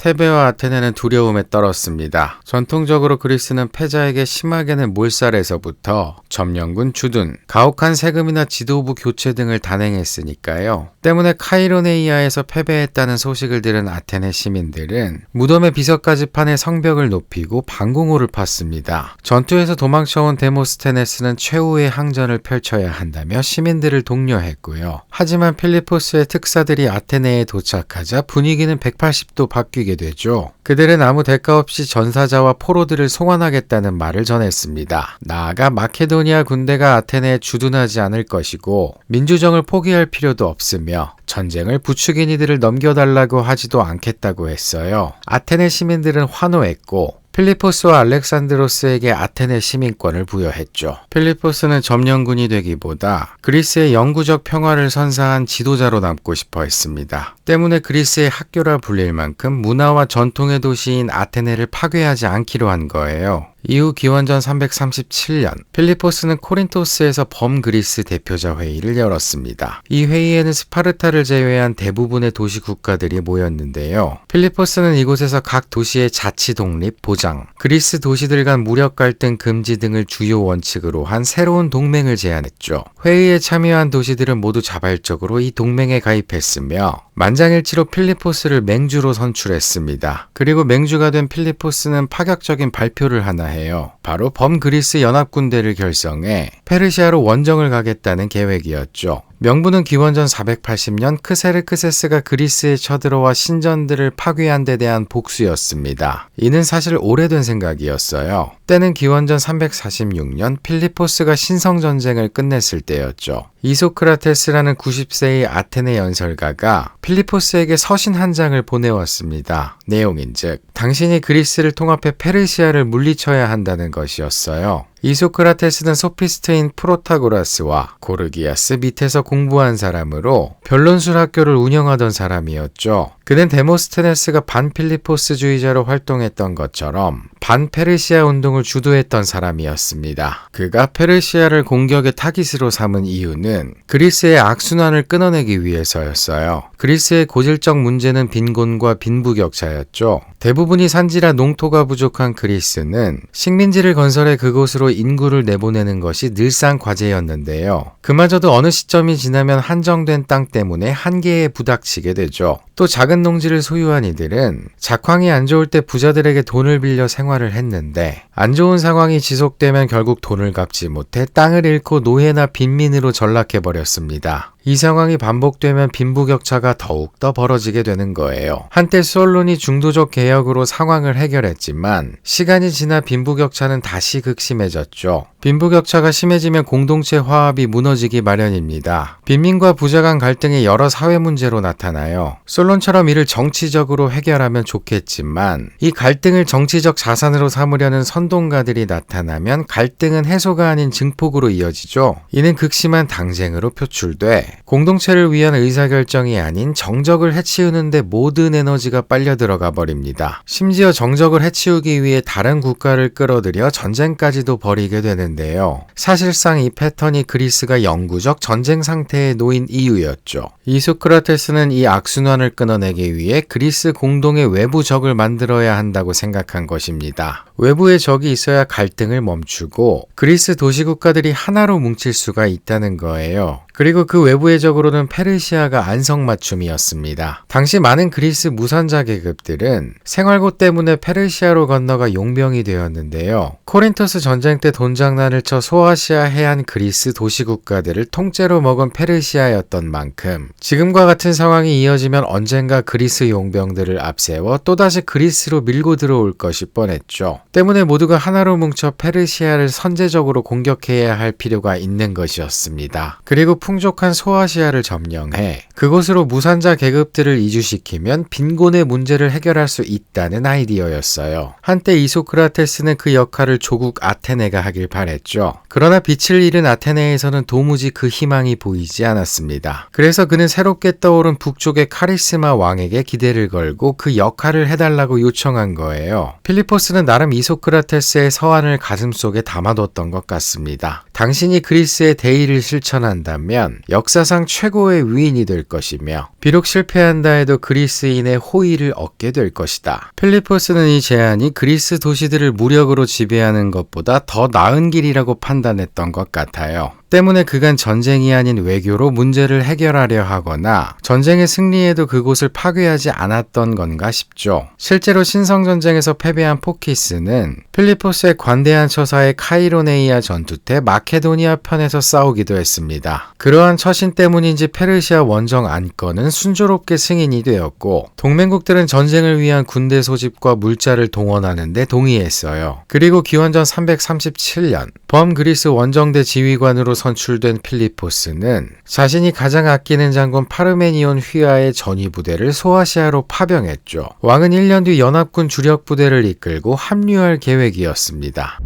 테베와 아테네는 두려움에 떨었습니다. 전통적으로 그리스는 패자에게 심하게는 몰살에서부터 점령군 주둔, 가혹한 세금이나 지도부 교체 등을 단행했으니까요. 때문에 카이로네이아에서 패배했다는 소식을 들은 아테네 시민들은 무덤에 비석까지 파내 성벽을 높이고 방공호를 팠습니다. 전투에서 도망쳐온 데모스테네스는 최후의 항전을 펼쳐야 한다며 시민들을 독려했고요. 하지만 필리포스의 특사들이 아테네에 도착하자 분위기는 180도 바뀌게 되죠. 그들은 아무 대가 없이 전사자와 포로들을 송환하겠다는 말을 전했습니다. 나아가 마케도니아 군대가 아테네에 주둔하지 않을 것이고 민주정을 포기할 필요도 없으며 전쟁을 부추긴 이들을 넘겨달라고 하지도 않겠다고 했어요. 아테네 시민들은 환호했고 필리포스와 알렉산드로스에게 아테네 시민권을 부여했죠. 필리포스는 점령군이 되기보다 그리스의 영구적 평화를 선사한 지도자로 남고 싶어 했습니다. 때문에 그리스의 학교라 불릴 만큼 문화와 전통의 도시인 아테네를 파괴하지 않기로 한 거예요. 이후 기원전 337년 필리포스는 코린토스에서 범그리스 대표자 회의를 열었습니다. 이 회의에는 스파르타를 제외한 대부분의 도시 국가들이 모였는데요. 필리포스는 이곳에서 각 도시의 자치 독립 보장, 그리스 도시들 간 무력 갈등 금지 등을 주요 원칙으로 한 새로운 동맹을 제안했죠. 회의에 참여한 도시들은 모두 자발적으로 이 동맹에 가입했으며 만장일치로 필리포스를 맹주로 선출했습니다. 그리고 맹주가 된 필리포스는 파격적인 발표를 하나 해요. 바로 범그리스 연합군대를 결성해 페르시아로 원정을 가겠다는 계획이었죠. 명분은 기원전 480년 크세르크세스가 그리스에 쳐들어와 신전들을 파괴한 데 대한 복수였습니다. 이는 사실 오래된 생각이었어요. 때는 기원전 346년 필리포스가 신성전쟁을 끝냈을 때였죠. 이소크라테스라는 90세의 아테네 연설가가 필리포스에게 서신 한 장을 보내왔습니다. 내용인즉 당신이 그리스를 통합해 페르시아를 물리쳐야 한다는 것이었어요. 이소크라테스는 소피스트인 프로타고라스와 고르기아스 밑에서 공부한 사람으로 변론술 학교를 운영하던 사람이었죠. 그는 데모스테네스가 반필리포스주의자로 활동했던 것처럼 반페르시아 운동을 주도했던 사람이었습니다. 그가 페르시아를 공격의 타깃으로 삼은 이유는 그리스의 악순환을 끊어내기 위해서였어요. 그리스의 고질적 문제는 빈곤과 빈부격차였죠. 대부분이 산지라 농토가 부족한 그리스는 식민지를 건설해 그곳으로 인구를 내보내는 것이 늘상 과제였는데요. 그마저도 어느 시점이 지나면 한정된 땅 때문에 한계에 부닥치게 되죠. 또 작은 농지를 소유한 이들은 작황이 안 좋을 때 부자들에게 돈을 빌려 생활을 했는데 안 좋은 상황이 지속되면 결국 돈을 갚지 못해 땅을 잃고 노예나 빈민으로 전락해버렸습니다. 이 상황이 반복되면 빈부격차가 더욱더 벌어지게 되는 거예요. 한때 솔론이 중도적 개혁으로 상황을 해결했지만 시간이 지나 빈부격차는 다시 극심해졌죠. 빈부격차가 심해지면 공동체 화합이 무너지기 마련입니다. 빈민과 부자 간 갈등이 여러 사회 문제로 나타나요. 솔론처럼 이를 정치적으로 해결하면 좋겠지만 이 갈등을 정치적 자산으로 삼으려는 선동가들이 나타나면 갈등은 해소가 아닌 증폭으로 이어지죠. 이는 극심한 당쟁으로 표출돼 공동체를 위한 의사결정이 아닌 정적을 해치우는 데 모든 에너지가 빨려 들어가 버립니다. 심지어 정적을 해치우기 위해 다른 국가를 끌어들여 전쟁까지도 벌이게 되는데요. 사실상 이 패턴이 그리스가 영구적 전쟁 상태에 놓인 이유였죠. 이소크라테스는 이 악순환을 끊어내기 위해 그리스 공동의 외부 적을 만들어야 한다고 생각한 것입니다. 외부의 적이 있어야 갈등을 멈추고 그리스 도시국가들이 하나로 뭉칠 수가 있다는 거예요. 그리고 그 외부의 적으로는 페르시아가 안성맞춤이었습니다. 당시 많은 그리스 무산자 계급들은 생활고 때문에 페르시아로 건너가 용병이 되었는데요. 코린토스 전쟁 때 돈장난을 쳐 소아시아 해안 그리스 도시국가들을 통째로 먹은 페르시아였던 만큼 지금과 같은 상황이 이어지면 언젠가 그리스 용병들을 앞세워 또다시 그리스로 밀고 들어올 것이 뻔했죠. 때문에 모두가 하나로 뭉쳐 페르시아를 선제적으로 공격해야 할 필요가 있는 것이었습니다. 그리고 풍족한 소아시아를 점령해 그곳으로 무산자 계급들을 이주시키면 빈곤의 문제를 해결할 수 있다는 아이디어였어요. 한때 이소크라테스는 그 역할을 조국 아테네가 하길 바랬죠. 그러나 빛을 잃은 아테네에서는 도무지 그 희망이 보이지 않았습니다. 그래서 그는 새롭게 떠오른 북쪽의 카리스마 왕에게 기대를 걸고 그 역할을 해달라고 요청한 거예요. 필리포스는 나름 이소크라테스의 서한을 가슴속에 담아뒀던 것 같습니다. 당신이 그리스의 대의를 실천한다면 역사상 최고의 위인이 될 것이며 비록 실패한다 해도 그리스인의 호의를 얻게 될 것이다. 필리포스는 이 제안이 그리스 도시들을 무력으로 지배하는 것보다 더 나은 길이라고 판단했던 것 같아요. 때문에 그간 전쟁이 아닌 외교로 문제를 해결하려 하거나 전쟁에 승리해도 그곳을 파괴하지 않았던 건가 싶죠. 실제로 신성전쟁에서 패배한 포키스는 필리포스의 관대한 처사의 카이로네이아 전투 때 마케도니아 편에서 싸우기도 했습니다. 그러한 처신 때문인지 페르시아 원정 안건은 순조롭게 승인이 되었고 동맹국들은 전쟁을 위한 군대 소집과 물자를 동원하는 데 동의했어요. 그리고 기원전 337년 범그리스 원정대 지휘관으로 선출된 필리포스는 자신이 가장 아끼는 장군 파르메니온 휘하의 전위부대를 소아시아로 파병했죠. 왕은 1년 뒤 연합군 주력 부대를 이끌고 합류할 계획이었습니다.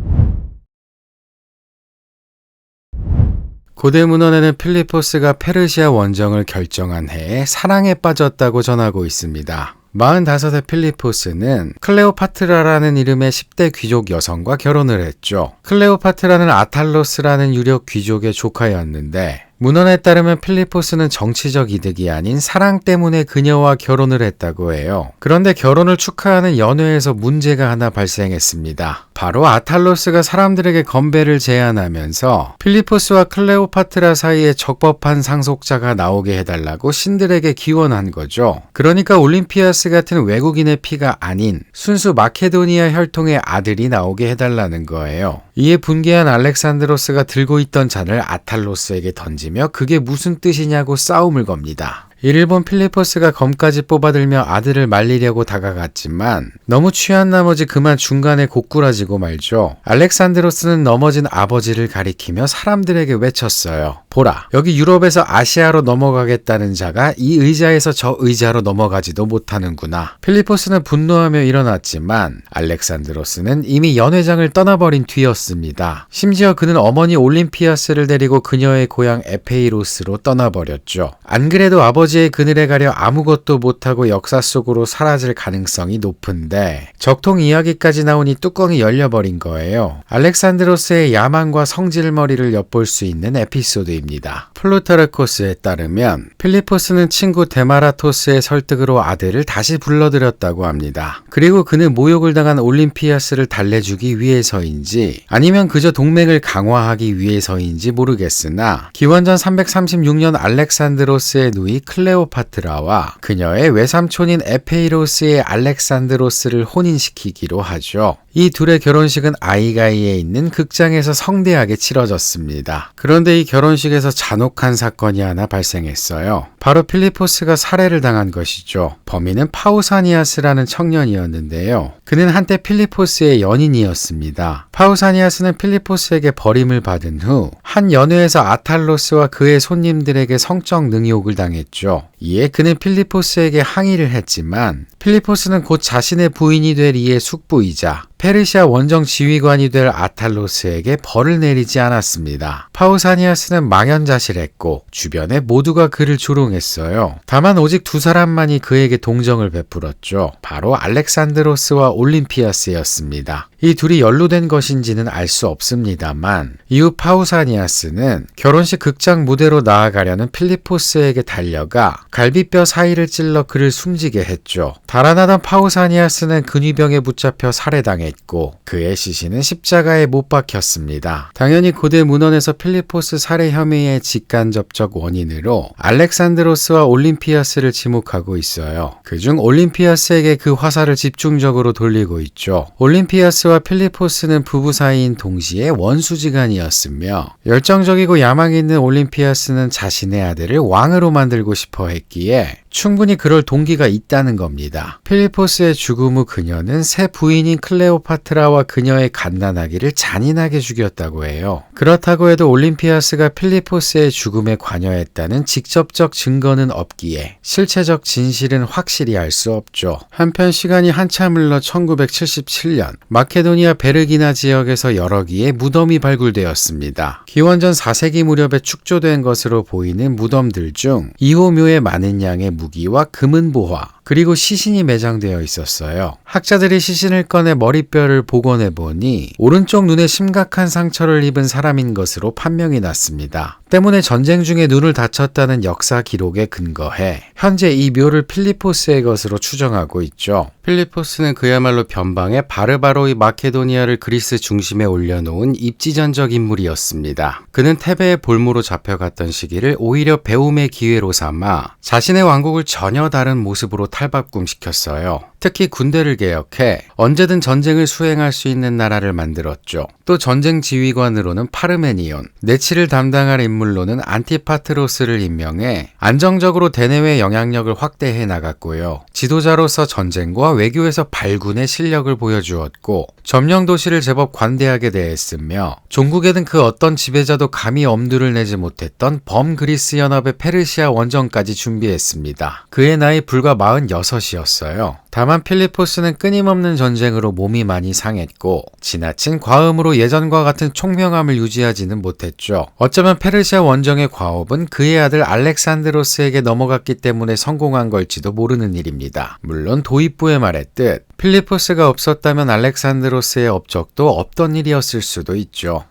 고대 문헌에는 필리포스가 페르시아 원정을 결정한 해에 사랑에 빠졌다고 전하고 있습니다. 45세 필리포스는 클레오파트라라는 이름의 10대 귀족 여성과 결혼을 했죠. 클레오파트라는 아탈로스라는 유력 귀족의 조카였는데 문헌에 따르면 필리포스는 정치적 이득이 아닌 사랑 때문에 그녀와 결혼을 했다고 해요. 그런데 결혼을 축하하는 연회에서 문제가 하나 발생했습니다. 바로 아탈로스가 사람들에게 건배를 제안하면서 필리포스와 클레오파트라 사이에 적법한 상속자가 나오게 해달라고 신들에게 기원한 거죠. 그러니까 올림피아스 같은 외국인의 피가 아닌 순수 마케도니아 혈통의 아들이 나오게 해달라는 거예요. 이에 분개한 알렉산드로스가 들고 있던 잔을 아탈로스에게 던지며 그게 무슨 뜻이냐고 싸움을 겁니다. 이를 본 필리포스가 검까지 뽑아들며 아들을 말리려고 다가갔지만 너무 취한 나머지 그만 중간에 고꾸라지고 말죠. 알렉산드로스는 넘어진 아버지를 가리키며 사람들에게 외쳤어요. 보라, 여기 유럽에서 아시아로 넘어가겠다는 자가 이 의자에서 저 의자로 넘어가지도 못하는구나. 필리포스는 분노하며 일어났지만 알렉산드로스는 이미 연회장을 떠나버린 뒤였습니다. 심지어 그는 어머니 올림피아스를 데리고 그녀의 고향 에페이로스로 떠나버렸죠. 안 그래도 아버지의 그늘에 가려 아무것도 못하고 역사 속으로 사라질 가능성이 높은데 적통 이야기까지 나오니 뚜껑이 열려버린 거예요. 알렉산드로스의 야망과 성질머리를 엿볼 수 있는 에피소드입니다. 플루타르코스에 따르면 필리포스는 친구 데마라토스의 설득으로 아들을 다시 불러들였다고 합니다. 그리고 그는 모욕을 당한 올림피아스를 달래주기 위해서인지 아니면 그저 동맹을 강화하기 위해서인지 모르겠으나 기원전 336년 알렉산드로스의 누이 클레오파트라와 그녀의 외삼촌인 에페이로스의 알렉산드로스를 혼인시키기로 하죠. 이 둘의 결혼식은 아이가이에 있는 극장에서 성대하게 치러졌습니다. 그런데 이 결혼식에서 잔혹한 사건이 하나 발생했어요. 바로 필리포스가 살해를 당한 것이죠. 범인은 파우사니아스라는 청년이었는데요. 그는 한때 필리포스의 연인이었습니다. 파우사니아스는 필리포스에게 버림을 받은 후 한 연회에서 아탈로스와 그의 손님들에게 성적 능욕을 당했죠. 이에 그는 필리포스에게 항의를 했지만 필리포스는 곧 자신의 부인이 될 이의 숙부이자 페르시아 원정 지휘관이 될 아탈로스에게 벌을 내리지 않았습니다. 파우사니아스는 망연자실했고 주변에 모두가 그를 조롱했어요. 다만 오직 두 사람만이 그에게 동정을 베풀었죠. 바로 알렉산드로스와 올림피아스였습니다. 이 둘이 연루된 것인지는 알 수 없습니다만 이후 파우사니아스는 결혼식 극장 무대로 나아가려는 필리포스에게 달려가 갈비뼈 사이를 찔러 그를 숨지게 했죠. 달아나던 파우사니아스는 근위병에 붙잡혀 살해당했고 그의 시신은 십자가에 못 박혔습니다. 당연히 고대 문헌에서 필리포스 살해 혐의의 직간접적 원인으로 알렉산드로스와 올림피아스를 지목하고 있어요. 그중 올림피아스에게 그 화살을 집중적으로 돌리고 있죠. 올림피아스와 필리포스는 부부 사이인 동시에 원수지간이었으며 열정적이고 야망 있는 올림피아스는 자신의 아들을 왕으로 만들고 싶어 했기에 충분히 그럴 동기가 있다는 겁니다. 필리포스의 죽음 후 그녀는 새 부인인 클레오파트라와 그녀의 갓난아기를 잔인하게 죽였다고 해요. 그렇다고 해도 올림피아스가 필리포스의 죽음에 관여했다는 직접적 증거는 없기에 실체적 진실은 확실히 알 수 없죠. 한편 시간이 한참 흘러 1977년 마케도니아 베르기나 지역에서 여러 기의 무덤이 발굴되었습니다. 기원전 4세기 무렵에 축조된 것으로 보이는 무덤들 중 이호묘의 많은 양의 무기와 금은보화, 그리고 시신이 매장되어 있었어요. 학자들이 시신을 꺼내 머리뼈를 복원해 보니 오른쪽 눈에 심각한 상처를 입은 사람인 것으로 판명이 났습니다. 때문에 전쟁 중에 눈을 다쳤다는 역사 기록에 근거해 현재 이 묘를 필리포스의 것으로 추정하고 있죠. 필리포스는 그야말로 변방에 바르바로이 마케도니아를 그리스 중심에 올려놓은 입지전적 인물이었습니다. 그는 테베의 볼모로 잡혀갔던 시기를 오히려 배움의 기회로 삼아 자신의 왕국을 전혀 다른 모습으로 탈바꿈시켰어요. 특히 군대를 개혁해 언제든 전쟁을 수행할 수 있는 나라를 만들었죠. 또 전쟁 지휘관으로는 파르메니온, 내치를 담당할 인물로는 안티파트로스를 임명해 안정적으로 대내외 영향력을 확대해 나갔고요. 지도자로서 전쟁과 외교에서 발군의 실력을 보여주었고 점령 도시를 제법 관대하게 대했으며 종국에는 그 어떤 지배자도 감히 엄두를 내지 못했던 범그리스 연합의 페르시아 원정까지 준비했습니다. 그의 나이 불과 46이었어요. 다만 필리포스는 끊임없는 전쟁으로 몸이 많이 상했고 지나친 과음으로 예전과 같은 총명함을 유지하지는 못했죠. 어쩌면 페르시아 원정의 과업은 그의 아들 알렉산드로스에게 넘어갔기 때문에 성공한 걸지도 모르는 일입니다. 물론 도입부에 말했듯 필리포스가 없었다면 알렉산드로스의 업적도 없던 일이었을 수도 있죠.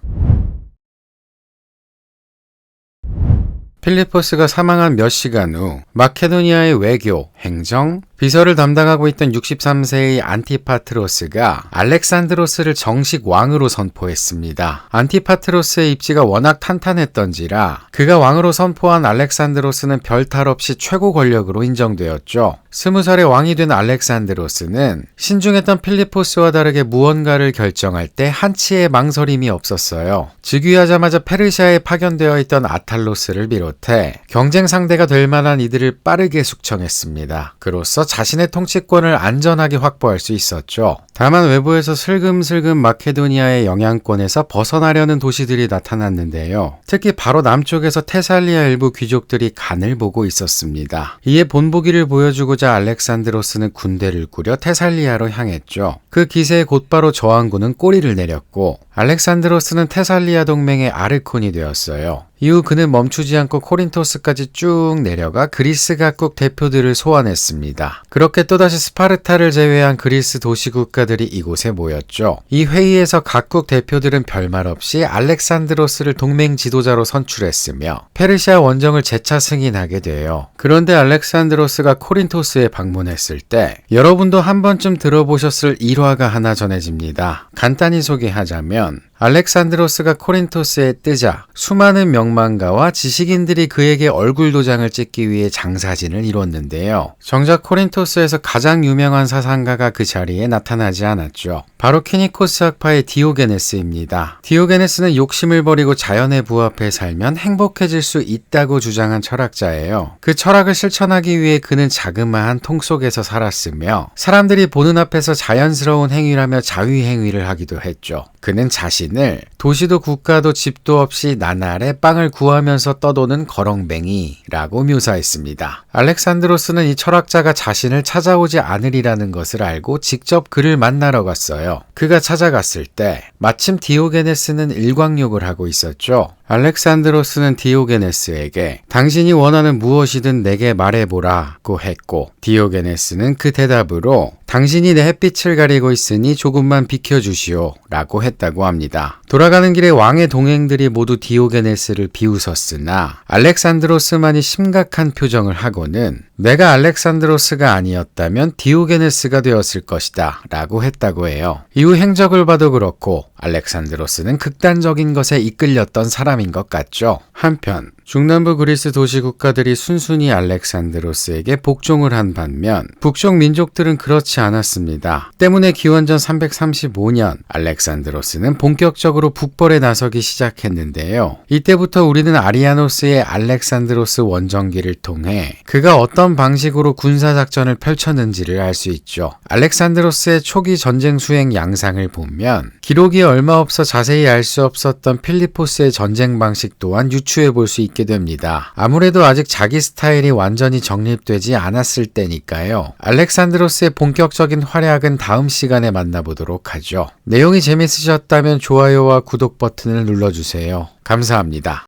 필리포스가 사망한 몇 시간 후 마케도니아의 외교, 행정, 비서를 담당하고 있던 63세의 안티파트로스가 알렉산드로스를 정식 왕으로 선포했습니다. 안티파트로스의 입지가 워낙 탄탄했던지라 그가 왕으로 선포한 알렉산드로스는 별탈 없이 최고 권력으로 인정되었죠. 20살의 왕이 된 알렉산드로스는 신중했던 필리포스와 다르게 무언가를 결정할 때 한치의 망설임이 없었어요. 즉위하자마자 페르시아에 파견되어 있던 아탈로스를 비롯해 경쟁 상대가 될 만한 이들을 빠르게 숙청했습니다. 그로써 자신의 통치권을 안전하게 확보할 수 있었죠. 다만 외부에서 슬금슬금 마케도니아의 영향권에서 벗어나려는 도시들이 나타났는데요. 특히 바로 남쪽에서 테살리아 일부 귀족들이 간을 보고 있었습니다. 이에 본보기를 보여주고자 알렉산드로스는 군대를 꾸려 테살리아로 향했죠. 그 기세에 곧바로 저항군은 꼬리를 내렸고 알렉산드로스는 테살리아 동맹의 아르콘이 되었어요. 이후 그는 멈추지 않고 코린토스까지 쭉 내려가 그리스 각국 대표들을 소환했습니다. 그렇게 또다시 스파르타를 제외한 그리스 도시 국가들이 이곳에 모였죠. 이 회의에서 각국 대표들은 별말 없이 알렉산드로스를 동맹 지도자로 선출했으며 페르시아 원정을 재차 승인하게 돼요. 그런데 알렉산드로스가 코린토스에 방문했을 때 여러분도 한 번쯤 들어보셨을 일화가 하나 전해집니다. 간단히 소개하자면 알렉산드로스가 코린토스에 뜨자 수많은 명망가와 지식인들이 그에게 얼굴 도장을 찍기 위해 장사진을 이뤘는데요. 정작 코린토스에서 가장 유명한 사상가가 그 자리에 나타나지 않았죠. 바로 키니코스 학파의 디오게네스입니다. 디오게네스는 욕심을 버리고 자연에 부합해 살면 행복해질 수 있다고 주장한 철학자예요. 그 철학을 실천하기 위해 그는 자그마한 통 속에서 살았으며 사람들이 보는 앞에서 자연스러운 행위라며 자위행위를 하기도 했죠. 그는 자신을 도시도 국가도 집도 없이 나날에 빵을 구하면서 떠도는 거렁뱅이라고 묘사했습니다. 알렉산드로스는 이 철학자가 자신을 찾아오지 않으리라는 것을 알고 직접 그를 만나러 갔어요. 그가 찾아갔을 때 마침 디오게네스는 일광욕을 하고 있었죠. 알렉산드로스는 디오게네스에게 당신이 원하는 무엇이든 내게 말해보라고 했고 디오게네스는 그 대답으로 당신이 내 햇빛을 가리고 있으니 조금만 비켜주시오 라고 했다고 합니다. 돌아가는 길에 왕의 동행들이 모두 디오게네스를 비웃었으나 알렉산드로스만이 심각한 표정을 하고는 내가 알렉산드로스가 아니었다면 디오게네스가 되었을 것이다 라고 했다고 해요. 이후 행적을 봐도 그렇고 알렉산드로스는 극단적인 것에 이끌렸던 사람인 것 같죠. 한편 중남부 그리스 도시 국가들이 순순히 알렉산드로스에게 복종을 한 반면 북쪽 민족들은 그렇지 않았습니다. 때문에 기원전 335년 알렉산드로스는 본격적으로 북벌에 나서기 시작했는데요. 이때부터 우리는 아리아노스의 알렉산드로스 원정기를 통해 그가 어떤 방식으로 군사작전을 펼쳤는지를 알 수 있죠. 알렉산드로스의 초기 전쟁 수행 양상을 보면 기록이 얼마 없어 자세히 알 수 없었던 필리포스의 전쟁 방식 또한 유추해 볼 수 있게 됩니다. 아무래도 아직 자기 스타일이 완전히 정립되지 않았을 때니까요. 알렉산드로스의 본격적인 활약은 다음 시간에 만나보도록 하죠. 내용이 재밌으셨다면 좋아요와 구독 버튼을 눌러주세요. 감사합니다.